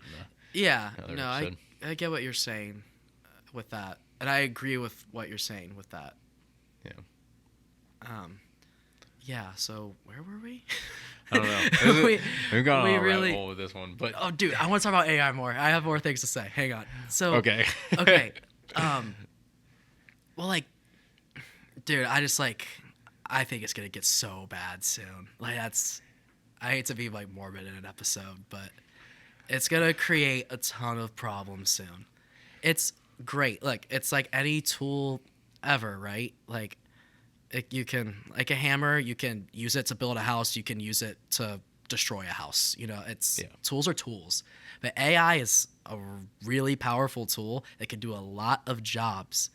Yeah, Another no, episode. I get what you're saying with that, and I agree with what you're saying with that. Yeah. Yeah. So where were we? I don't know. We've gone we on a really- rabbit hole with this one, but Oh, dude, I want to talk about AI more. I have more things to say. Hang on. So okay. okay. Well, like, dude, I think it's gonna get so bad soon. Like, I hate to be like morbid in an episode, but it's gonna create a ton of problems soon. It's great. Look, it's like any tool ever, right? Like, you can, like a hammer, you can use it to build a house. You can use it to destroy a house. Tools are tools. But AI is a really powerful tool that can do a lot of jobs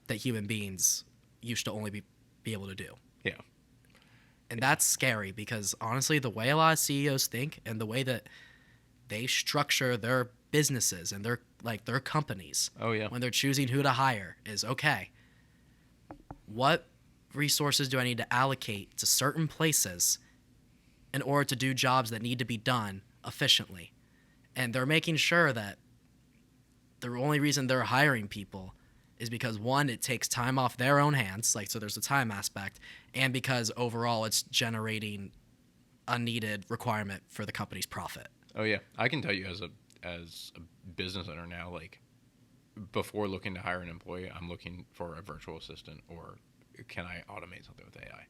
that human beings used to only be able to do. Yeah. And that's scary because honestly, the way a lot of CEOs think and the way that they structure their businesses and their companies Oh yeah. when they're choosing who to hire is, okay, what resources do I need to allocate to certain places in order to do jobs that need to be done efficiently? And they're making sure that the only reason they're hiring people is because, one, it takes time off their own hands, so there's a time aspect, and because overall it's generating a needed requirement for the company's profit. Oh yeah. I can tell you as a business owner now, like before looking to hire an employee, I'm looking for a virtual assistant or can I automate something with AI?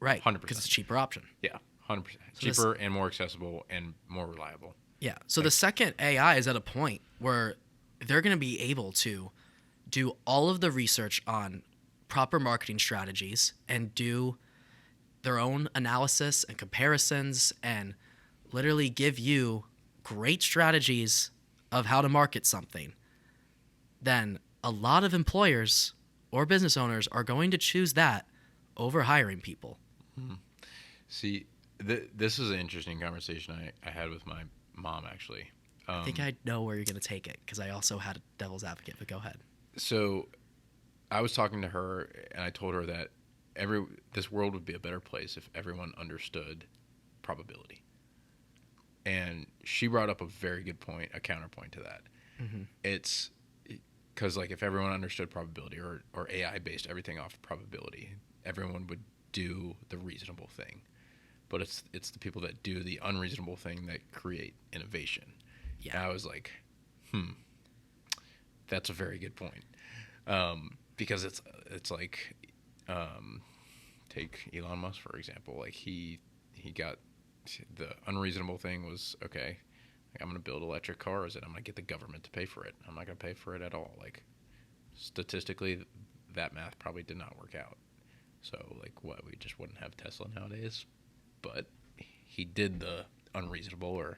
Right. 100%. Because it's a cheaper option. Yeah, 100%. So Cheaper and more accessible and more reliable. Yeah. So the second AI is at a point where they're going to be able to do all of the research on proper marketing strategies and do their own analysis and comparisons and literally give you great strategies of how to market something, then a lot of employers or business owners are going to choose that over hiring people. See, this is an interesting conversation I had with my mom, actually. I think I know where you're going to take it because I also had a devil's advocate, but go ahead. So I was talking to her, and I told her that this world would be a better place if everyone understood probability. And she brought up a very good point, a counterpoint to that. Mm-hmm. It's because, like, if everyone understood probability or AI based everything off of probability, everyone would do the reasonable thing. But it's the people that do the unreasonable thing that create innovation. Yeah. And I was like, that's a very good point. Because it's like, take Elon Musk, for example. Like, he got the unreasonable thing was, okay, I'm going to build electric cars and I'm going to get the government to pay for it. I'm not going to pay for it at all. Like, statistically, that math probably did not work out. So, like, we just wouldn't have Tesla nowadays. But he did the unreasonable or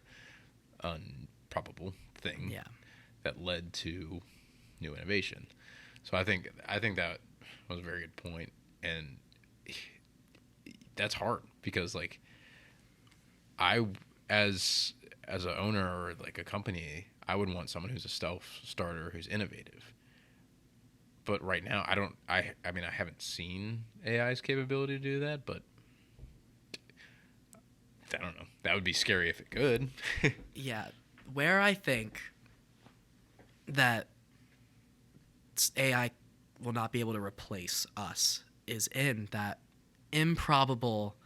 improbable thing that led to new innovation. So I think that was a very good point, and that's hard because, like, I as an owner or like a company, I would want someone who's a self-starter who's innovative. But right now, I mean, I haven't seen AI's capability to do that, but I don't know. That would be scary if it could. Yeah. Where I think that AI will not be able to replace us is in that improbable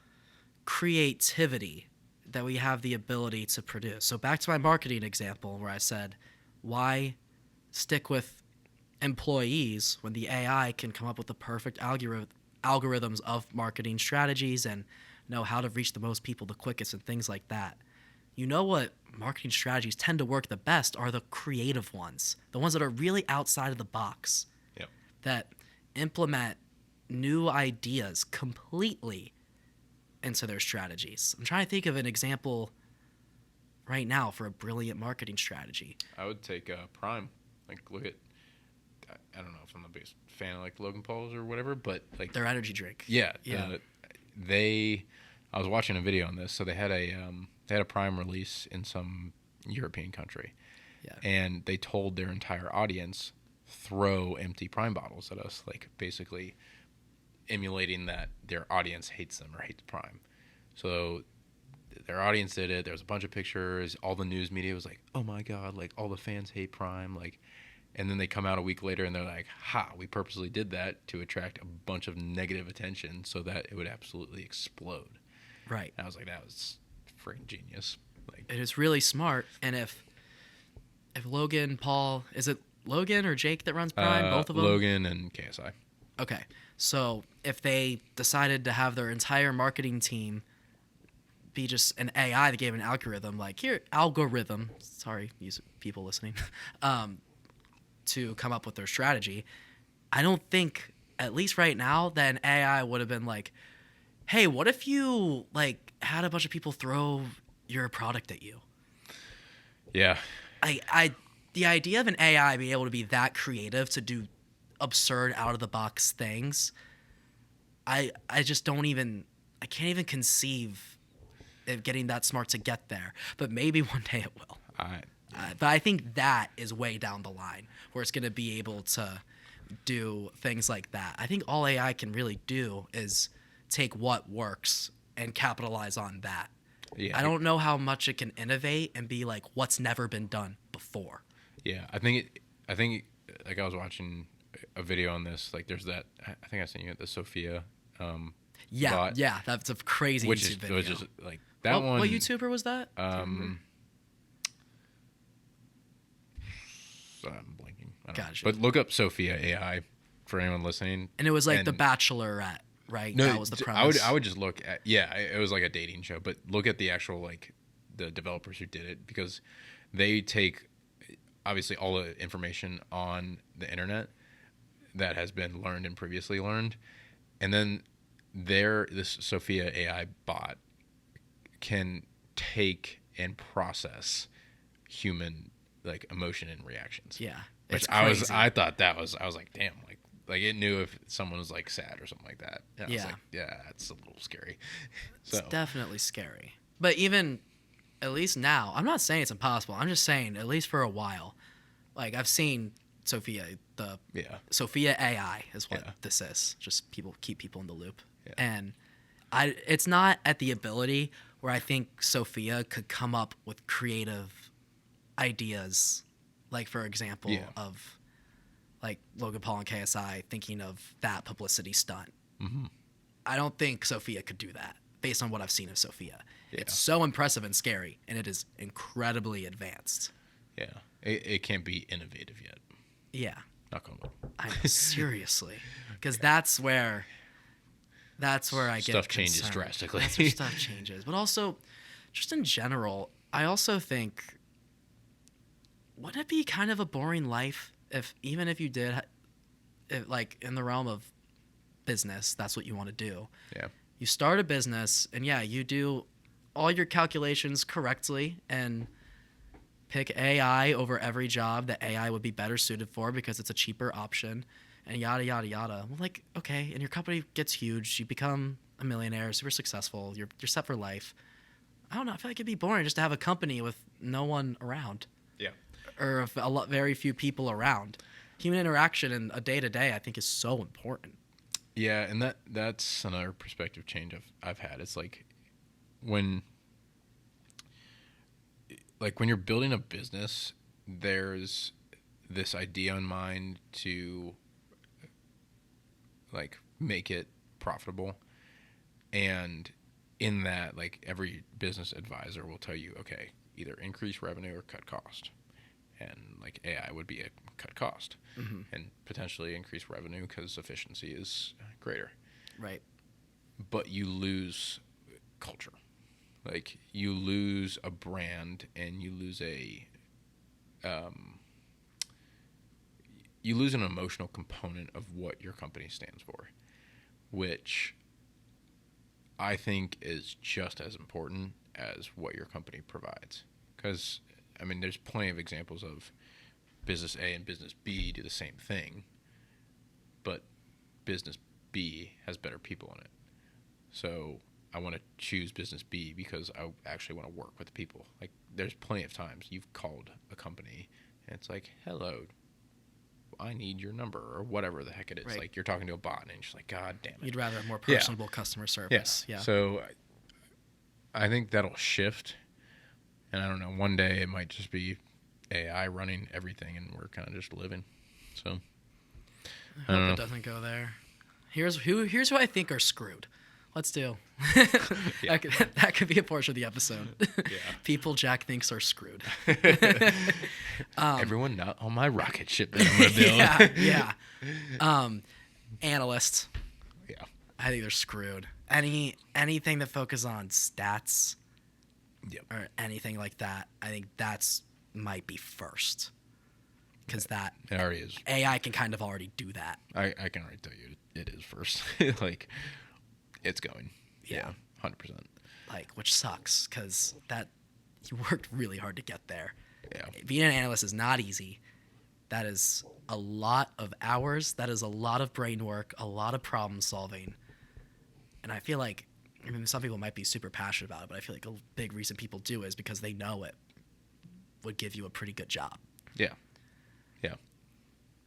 creativity that we have the ability to produce. So back to my marketing example where I said, why stick with employees when the AI can come up with the perfect algorithms of marketing strategies and know how to reach the most people the quickest and things like that. You know what marketing strategies tend to work the best are the creative ones, the ones that are really outside of the box, Yep. that implement new ideas completely into their strategies. I'm trying to think of an example right now for a brilliant marketing strategy. I would take Prime. Like, look at, I don't know if I'm the biggest fan of like Logan Paul's or whatever, but like Their energy drink. yeah. Yeah. I was watching a video on this. So they had a Prime release in some European country. Yeah. And they told their entire audience, throw empty Prime bottles at us, like basically emulating that their audience hates them or hates Prime. So their audience did it. There was a bunch of pictures. All the news media was like, "Oh my god!" Like all the fans hate Prime. Like, and then they come out a week later and they're like, "Ha! We purposely did that to attract a bunch of negative attention so that it would absolutely explode." Right. And I was like, "That was freaking genius!" Like, It is really smart. And if Logan Paul, is it Logan or Jake that runs Prime? Both of them. Logan and KSI. Okay. So if they decided to have their entire marketing team be just an AI that gave an algorithm, like here, sorry, people listening, to come up with their strategy, I don't think, at least right now, that an AI would have been like, hey, what if you like had a bunch of people throw your product at you? Yeah. The idea of an AI being able to be that creative to do absurd out of the box things, I just don't even, I can't even conceive of getting that smart to get there. But maybe one day it will. But I think that is way down the line where it's going to be able to do things like that. I think all AI can really do is take what works and capitalize on that. Yeah. I don't know how much it can innovate and be like what's never been done before. Yeah, I think like I was watching a video on this. Like, there's that. I think I sent you the Sophia. Bot, Yeah, that's a crazy YouTube video. Which is like that one. What YouTuber was that? I'm blanking. I don't know. Gotcha. But look up Sophia AI for anyone listening. And it was like The Bachelorette, right? No, that was the premise. I would just look at it was like a dating show, but look at the actual like the developers who did it, because they take obviously all the information on the internet that has been learned and previously learned, and then this Sophia AI bot can take and process human like emotion and reactions. Yeah, Which it's crazy. I thought that was, I was like, damn, like it knew if someone was like sad or something like that. And I was like, yeah, that's a little scary. So It's definitely scary. But even at least now, I'm not saying it's impossible. I'm just saying at least for a while, like I've seen Sophia, the Sophia AI is what this is. Just keep people in the loop. Yeah. And it's not at the ability where I think Sophia could come up with creative ideas, like for example of like Logan Paul and KSI thinking of that publicity stunt. Mm-hmm. I don't think Sophia could do that based on what I've seen of Sophia. Yeah. It's so impressive and scary, and it is incredibly advanced. Yeah, it can't be innovative yet. Yeah. Knock on wood. I know, seriously, because that's where I get stuff changes concerned. drastically. That's where stuff changes, but also, just in general, I also think, wouldn't it be kind of a boring life even if you did, like in the realm of business, that's what you want to do. Yeah. You start a business, and you do all your calculations correctly, and pick AI over every job that AI would be better suited for because it's a cheaper option, and yada, yada, yada. Well, like, okay, and your company gets huge. You become a millionaire, super successful. You're set for life. I don't know. I feel like it'd be boring just to have a company with no one around. Yeah. Or very few people around. Human interaction in a day-to-day, I think, is so important. Yeah, and that's another perspective change I've had. It's like when you're building a business, there's this idea in mind to like make it profitable, and in that, like, every business advisor will tell you, okay, either increase revenue or cut cost, and like AI would be a cut cost, and potentially increase revenue because efficiency is greater. Right. But you lose culture. Like, you lose a brand, and you lose an emotional component of what your company stands for, which I think is just as important as what your company provides. Because, I mean, there's plenty of examples of business A and business B do the same thing, but business B has better people in it. So I want to choose business B because I actually want to work with the people. Like, there's plenty of times you've called a company and it's like, hello, I need your number, or whatever the heck it is. Right. Like, you're talking to a bot and you're just like, God damn it. You'd rather a more personable customer service. Yeah. So I think that'll shift, and I don't know. One day it might just be AI running everything, and we're kind of just living. So I don't hope know. it doesn't go there. Here's who I think are screwed. Let's do. Yeah. That could be a portion of the episode. Yeah. People Jack thinks are screwed. Everyone not on my rocket ship that I'm gonna build. yeah. Analysts, Yeah. I think they're screwed. Anything that focuses on stats Yep. or anything like that, I think that's might be first. Because that It already is. AI can kind of already do that. I can already tell you it is first. Like, it's going. Yeah. 100%. Like, which sucks because that you worked really hard to get there. Yeah. Being an analyst is not easy. That is a lot of hours. That is a lot of brain work, a lot of problem solving. And I feel like, I mean, some people might be super passionate about it, but I feel like a big reason people do is because they know it would give you a pretty good job. Yeah. Yeah.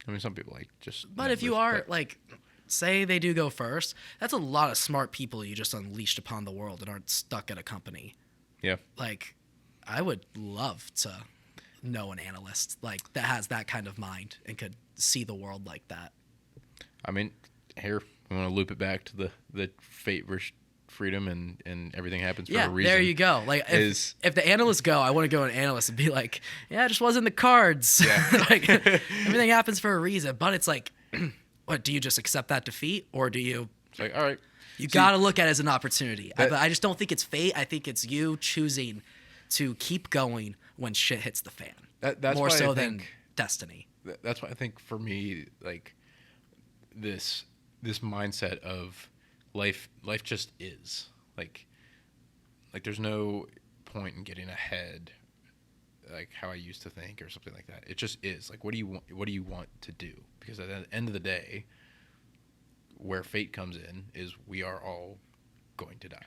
I mean, some people like just. But if you are, like, say they do go first, that's a lot of smart people you just unleashed upon the world and aren't stuck at a company. Yeah. Like, I would love to know an analyst like that has that kind of mind and could see the world like that. I mean, here we want to loop it back to the fate versus freedom and everything happens for a reason. There you go. Like if the analysts go, I want to go an analyst and be like, yeah, it just wasn't the cards. Yeah. Like everything happens for a reason. But it's like, what, do you just accept that defeat or do you? It's like, all right. You got to look at it as an opportunity. That- I just don't think it's fate. I think it's you choosing to keep going when shit hits the fan. That's more why so I than think, destiny. that's why I think for me, like this mindset of life just is like there's no point in getting ahead like how I used to think or something like that. It just is. Like, what do you want to do? Because at the end of the day, where fate comes in is we are all going to die.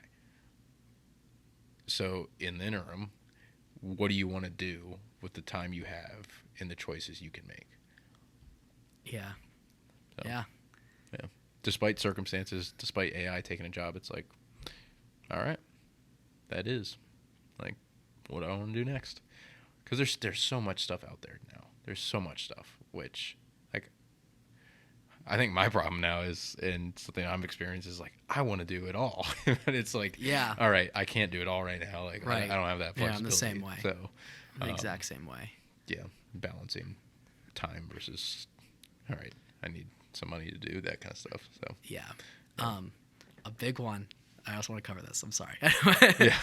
So in the interim, what do you want to do with the time you have and the choices you can make? Yeah. So, Yeah. Yeah. Despite circumstances, despite AI taking a job, it's like, all right, that is like what I want to do next. Because there's so much stuff out there now. There's so much stuff, which like I think my problem now is, and something I'm experiencing is like I want to do it all, but it's like, Yeah. all right, I can't do it all right now. Like Right. I don't have that Yeah, flexibility. I'm the same way. So The exact same way. yeah, balancing time versus all right, I need some money to do that kind of stuff. So Yeah. A big one. I also want to cover this. I'm sorry. Yeah.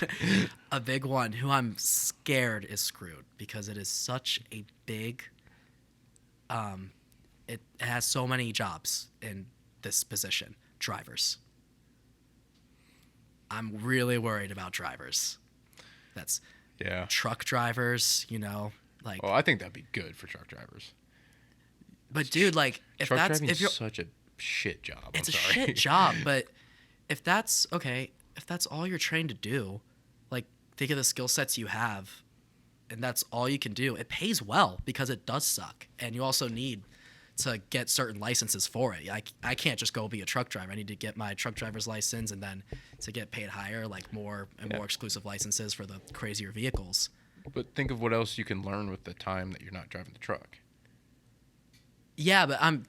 A big one who I'm scared is screwed because it is such a big. It has so many jobs in this position. Drivers. I'm really worried about drivers. That's yeah. truck drivers. Like. Well, I think that'd be good for truck drivers. But dude, like, if Truck that's driving if you're, is such a shit job. it's I'm a sorry. shit job. But if that's okay, if that's all you're trained to do, like, think of the skill sets you have, and that's all you can do. It pays well because it does suck, and you also need to get certain licenses for it. I can't just go be a truck driver. I need to get my truck driver's license, and then to get paid higher, like more and more exclusive licenses for the crazier vehicles. But think of what else you can learn with the time that you're not driving the truck. Yeah, but I'm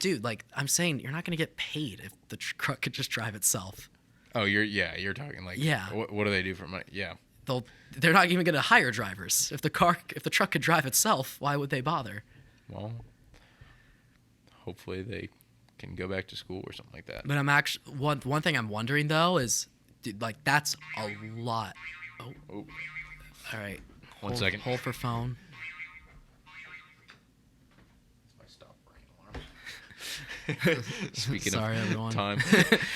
saying you're not going to get paid if the truck could just drive itself. Oh, you're talking like, Yeah. What do they do for money? Yeah. They're not even going to hire drivers. If the truck could drive itself, why would they bother? Well, hopefully they can go back to school or something like that. But I'm actually one thing I'm wondering though is, dude, like that's a lot. Oh, Oh, all right. One second. Hold for phone. my stop working alarm. Speaking Sorry, of everyone. time.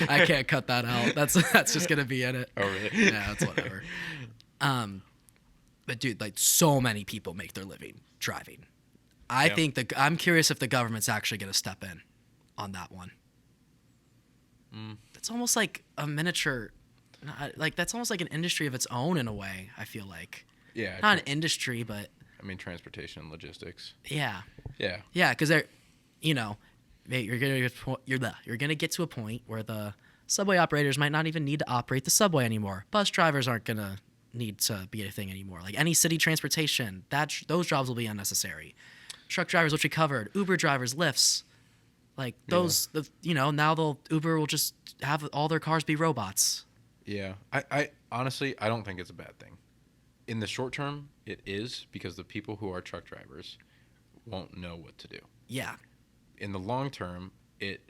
I can't cut that out. That's just gonna be in it. Oh, really? Yeah, that's whatever. But dude, like so many people make their living driving. I Yeah. think I'm curious if the government's actually gonna step in on that one. It's almost like a miniature, like that's almost like an industry of its own in a way. I feel like Yeah. not an industry, but I mean, transportation and logistics. yeah, Yeah. yeah, because they're, mate, you're gonna get to a point where the subway operators might not even need to operate the subway anymore. Bus drivers aren't gonna need to be a thing anymore. Like any city transportation, those jobs will be unnecessary. Truck drivers, which we covered, Uber drivers, Lyfts, like those, now Uber will just have all their cars be robots. Yeah. I honestly, I don't think it's a bad thing. In the short term, it is, because the people who are truck drivers won't know what to do. Yeah. In the long term, it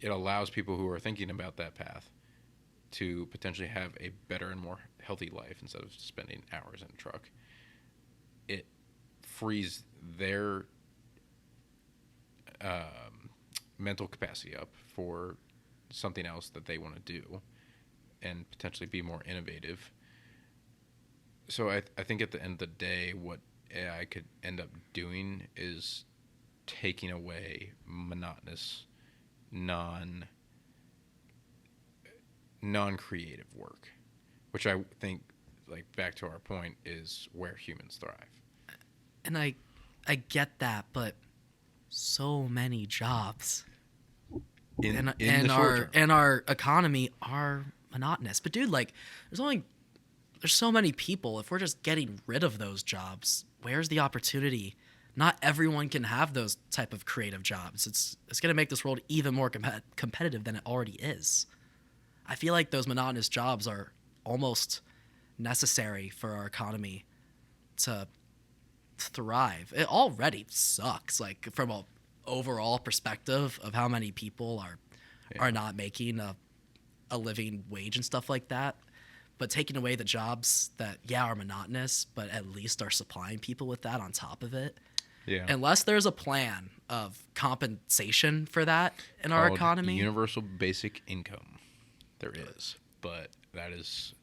allows people who are thinking about that path to potentially have a better and more healthy life instead of spending hours in a truck. It frees their mental capacity up for something else that they want to do and potentially be more innovative. So I think at the end of the day, what AI could end up doing is taking away monotonous, non-creative work, which I think, like, back to our point, is where humans thrive. And I get that, but so many jobs In the and short term. our economy are monotonous. But dude, like there's so many people. If we're just getting rid of those jobs, where's the opportunity? Not everyone can have those type of creative jobs. It's going to make this world even more competitive than it already is. I feel like those monotonous jobs are almost necessary for our economy to thrive. It already sucks, like from a overall perspective of how many people are not making a living wage and stuff like that. But taking away the jobs that are monotonous, but at least are supplying people with that on top of it. Yeah. Unless there's a plan of compensation for that in our Called economy, universal basic income. There is, but that is,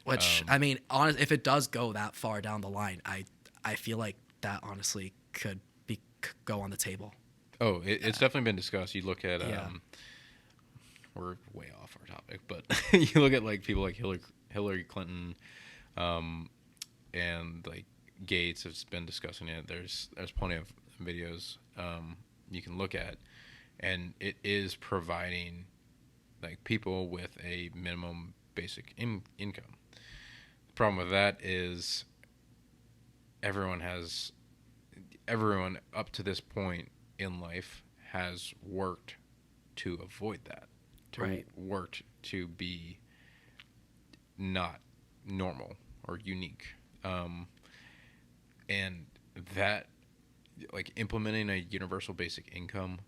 which I mean, if it does go that far down the line, I feel like that honestly could go on the table. oh, it's definitely been discussed. You look at, Yeah. we're way off our topic, but you look at like people like Hillary Clinton, and like Gates has been discussing it. There's plenty of videos you can look at, and it is providing like people with a minimum basic income. The problem with that is everyone up to this point in life has worked to avoid that, worked to be not normal or unique, and that, like, implementing a universal basic income,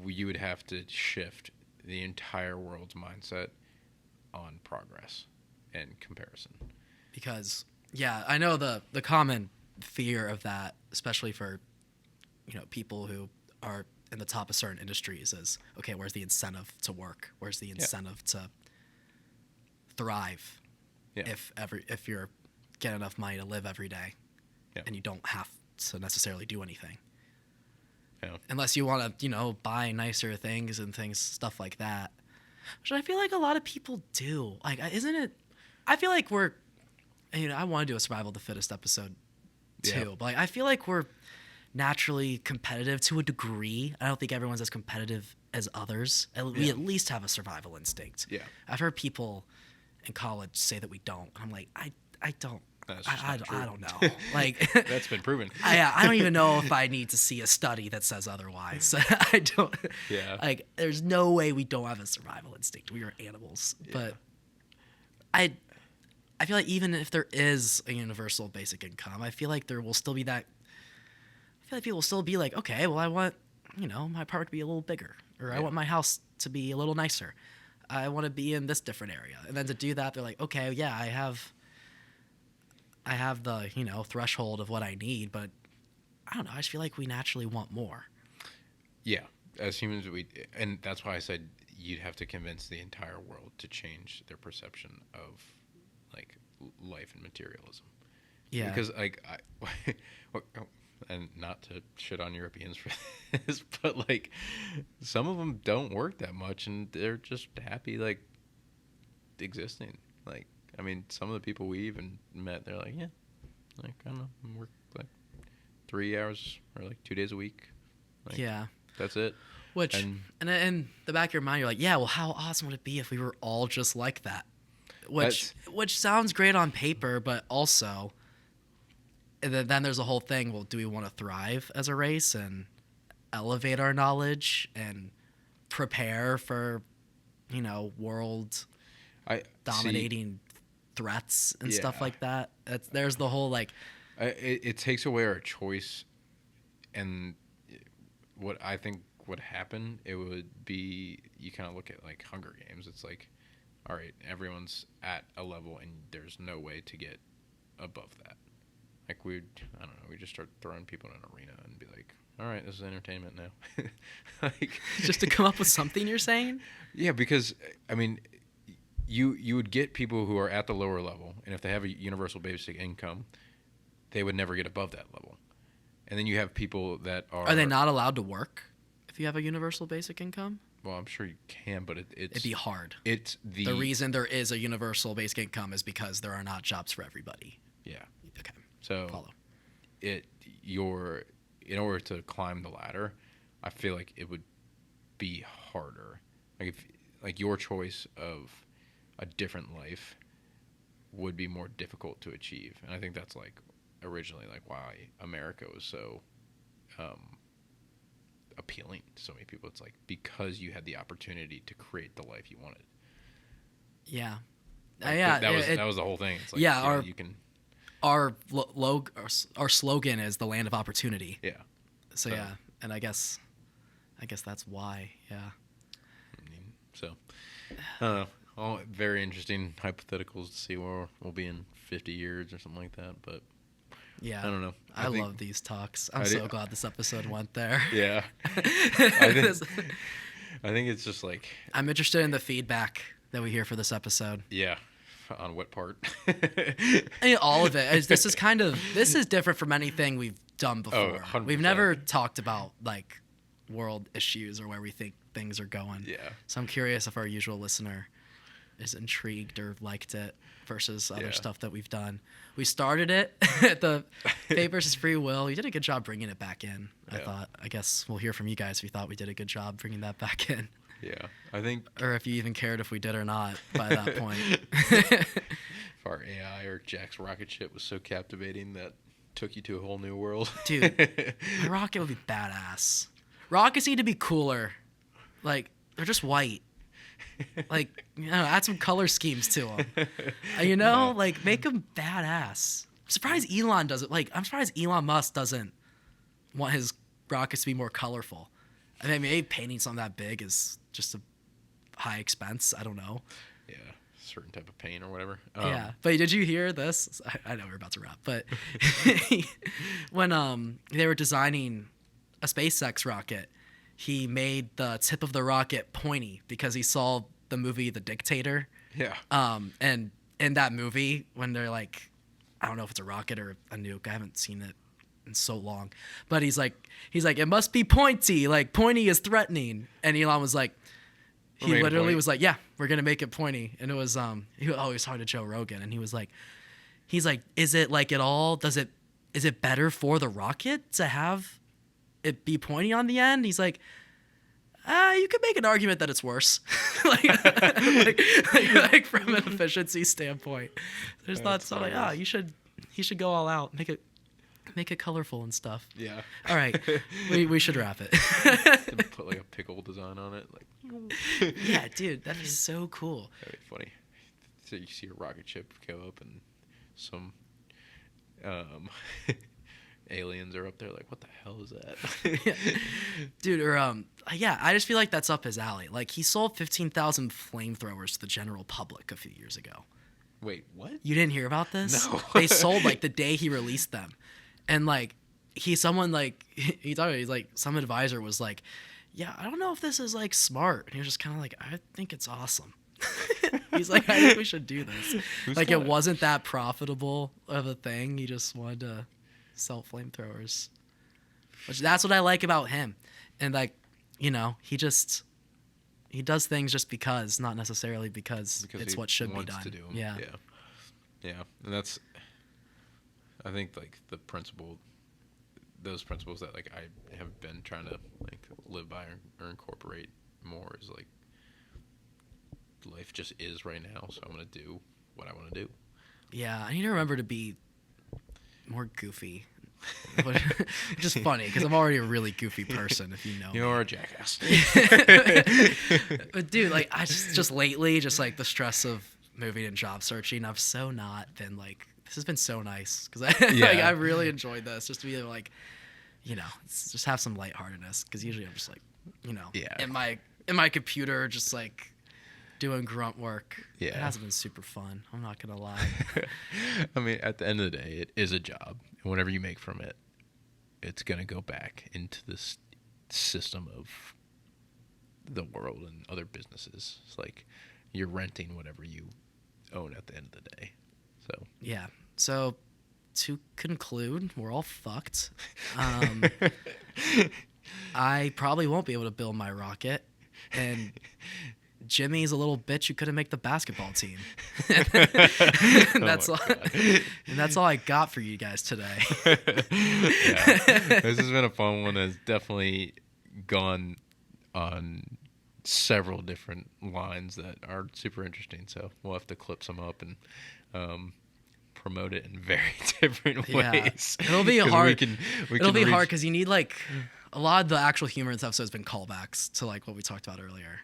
you would have to shift the entire world's mindset on progress and comparison. Because I know the common fear of that, especially for people who are in the top of certain industries, is okay, where's the incentive to work? Where's the incentive to thrive? Yeah. If you're getting enough money to live every day, and you don't have to necessarily do anything, unless you want to buy nicer things and stuff like that, which I feel like a lot of people do. Like, isn't it? I feel like we're, I want to do a survival of the fittest episode too, but like, I feel like we're naturally competitive to a degree. I don't think everyone's as competitive as others. We at least have a survival instinct. Yeah. I've heard people in college say that we don't. I'm like, I don't. That's just not true. I don't know. Like, That's been proven. I don't even know if I need to see a study that says otherwise. I don't. Yeah. Like, there's no way we don't have a survival instinct. We are animals. Yeah. But I feel like even if there is a universal basic income, I feel like there will still be that. I feel like people will still be like, okay, well, I want my apartment to be a little bigger, or I want my house to be a little nicer. I want to be in this different area, and then to do that, they're like, okay, yeah, I have the threshold of what I need, but I don't know. I just feel like we naturally want more. Yeah, as humans, and that's why I said you'd have to convince the entire world to change their perception of like life and materialism. Yeah, because like and not to shit on Europeans for this, but like some of them don't work that much, and they're just happy like existing. Like, I mean, some of the people we even met, they're like, yeah, like, I don't know, I work like 3 hours or like 2 days a week. Like, yeah. That's it. Which, and in the back of your mind, you're like, yeah, well, how awesome would it be if we were all just like that? which sounds great on paper, but also, and then there's a whole thing. Well, do we want to thrive as a race and elevate our knowledge and prepare for, world I dominating threats and stuff Yeah. like that? There's the whole like, it takes away our choice, and what I think would happen, it would be, you kind of look at like Hunger Games. It's like, all right, everyone's at a level, and there's no way to get above that. Like I don't know, we just start throwing people in an arena and be like, all right, this is entertainment now. Like, just to come up with something you're saying. yeah, because I mean, you would get people who are at the lower level, and if they have a universal basic income, they would never get above that level. And then you have people that Are they not allowed to work if you have a universal basic income? Well, I'm sure you can, but it's It'd be hard. It's The reason there is a universal basic income is because there are not jobs for everybody. yeah. Okay. So Follow. in order to climb the ladder, I feel like it would be harder. Like your choice of a different life would be more difficult to achieve, and I think that's like originally like why America was so appealing to so many people. It's like because you had the opportunity to create the life you wanted. Yeah. Like, Yeah. that was the whole thing. It's like, yeah, you can. Our slogan is the land of opportunity. Yeah. So yeah, and I guess that's why. Yeah. I mean, so I don't know. All very interesting hypotheticals to see where we'll be in 50 years or something like that. But Yeah. I don't know. I love these talks. I'm I so do- glad this episode went there. Yeah. I think it's just like, I'm interested in the feedback that we hear for this episode. yeah. On what part? I mean, all of it. This is different from anything we've done before. 100%. We've never talked about like world issues or where we think things are going. Yeah. So I'm curious if our usual listener is intrigued or liked it versus other Yeah. stuff that we've done. We started it at the Fate versus Free Will. You did a good job bringing it back in. Yeah. I guess we'll hear from you guys if you thought we did a good job bringing that back in. Yeah. I think Or if you even cared if we did or not by that point. if our AI or Jack's rocket ship was so captivating that took you to a whole new world. Dude, my rocket would be badass. Rockets need to be cooler. Like, they're just white. Like, add some color schemes to them. Yeah. Like, make them badass. I'm surprised Elon doesn't. Like, I'm surprised Elon Musk doesn't want his rockets to be more colorful. I mean, maybe painting something that big is just a high expense. I don't know. Yeah. Certain type of pain or whatever. Yeah, but did you hear this? I know we're about to wrap, but when they were designing a SpaceX rocket, he made the tip of the rocket pointy because he saw the movie The Dictator. Yeah. And in that movie, when they're like, I don't know if it's a rocket or a nuke. I haven't seen it in so long, but he's like, it must be pointy. Like pointy is threatening. And Elon was like, We're he making it literally pointy. was like, yeah, we're gonna make it pointy. And it was he always talking to Joe Rogan, and he's like, is it like at all? Is it better for the rocket to have it be pointy on the end? He's like, you could make an argument that it's worse, like from an efficiency standpoint. I just thought That's so like, hilarious. he should go all out, make it colorful and stuff. Yeah. All right, we should wrap it. Put like a pickle design on it. Like, Yeah, dude, that'd be so cool. that'd be funny. So you see a rocket ship go up and some aliens are up there like, what the hell is that? Dude, or yeah, I just feel like that's up his alley. Like he sold 15,000 flamethrowers to the general public a few years ago. Wait, what? You didn't hear about this? No. They sold like the day he released them, and like he's some advisor was like, yeah, I don't know if this is like smart, and he was just kind of like, I think it's awesome. He's like, I think we should do this. Who's Like got it wasn't that profitable of a thing. He just wanted to sell flamethrowers, which that's what I like about him. And like, he does things just because, not necessarily because it's he what should be wants done. to do 'em. Yeah. Yeah. And that's, I think like those principles that like I have been trying to like live by or incorporate more is like life just is right now, so I'm gonna do what I want to do. Yeah, I need to remember to be more goofy. Just funny because I'm already a really goofy person. If you know, me. You're a jackass. But dude, like I just lately, just like the stress of moving and job searching, I've so not been like this has been so nice because like I really enjoyed this just to be like, just have some lightheartedness because usually I'm just like, in my computer just like doing grunt work. Yeah, it hasn't been super fun. I'm not gonna lie. I mean, at the end of the day, it is a job, and whatever you make from it, it's gonna go back into this system of the world and other businesses. It's like you're renting whatever you own at the end of the day. So yeah. So to conclude, we're all fucked. I probably won't be able to build my rocket, and Jimmy's a little bitch who couldn't make the basketball team. And that's all. And that's all I got for you guys today. Yeah. This has been a fun one. It's definitely gone on several different lines that are super interesting. So we'll have to clip some up and promote it in very different ways. It'll be hard. It'll be hard because you need like a lot of the actual humor in this episode has been callbacks to like what we talked about earlier.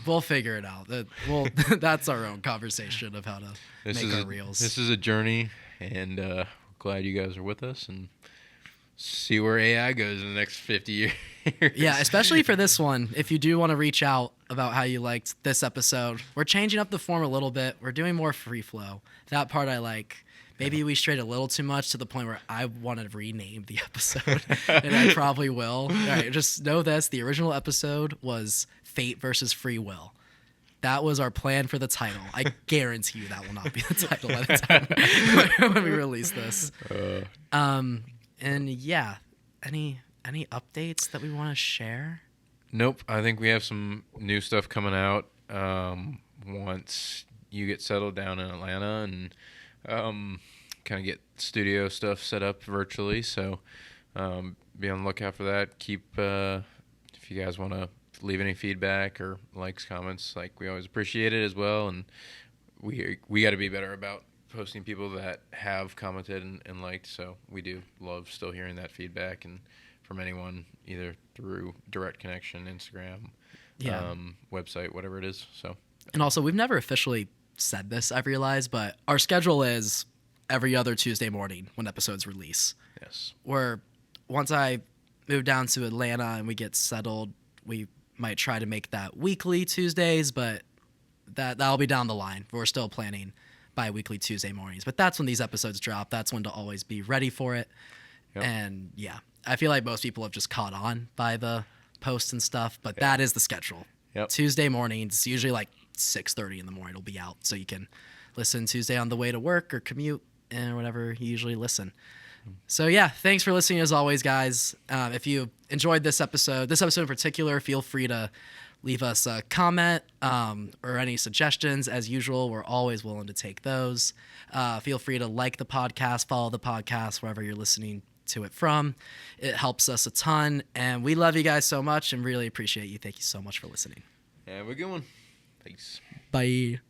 We'll figure it out. That's our own conversation of how to make our reels. This is a journey, and glad you guys are with us and see where AI goes in the next 50 years. Yeah, especially for this one. If you do want to reach out about how you liked this episode, we're changing up the form a little bit. We're doing more free flow. That part I like. Maybe we strayed a little too much to the point where I want to rename the episode, and I probably will. All right, just know this. The original episode was Fate versus Free Will. That was our plan for the title. I guarantee you that will not be the title by the time when we release this. And yeah, any updates that we want to share? Nope. I think we have some new stuff coming out once you get settled down in Atlanta and kind of get studio stuff set up virtually. So be on the lookout for that. Keep if you guys want to leave any feedback or likes, comments, like we always appreciate it as well. And we got to be better about posting people that have commented and liked. So we do love still hearing that feedback and from anyone either through direct connection, Instagram, website, whatever it is. So and also we've never officially said this, I've realized, but our schedule is every other Tuesday morning when episodes release. Yes. Where once I move down to Atlanta and we get settled, we might try to make that weekly Tuesdays, but that'll be down the line. We're still planning bi-weekly Tuesday mornings, but that's when these episodes drop. That's when to always be ready for it. Yep. And yeah, I feel like most people have just caught on by the posts and stuff, but that is the schedule. Yep. Tuesday mornings, usually like 6:30 in the morning, it'll be out, so you can listen Tuesday on the way to work or commute and whatever you usually listen. So yeah, thanks for listening as always, guys. If you enjoyed this episode in particular, feel free to leave us a comment or any suggestions. As usual, we're always willing to take those. Feel free to like the podcast, follow the podcast wherever you're listening to it from. It helps us a ton, and we love you guys so much and really appreciate you. Thank you so much for listening. Have a good one. Thanks. Bye.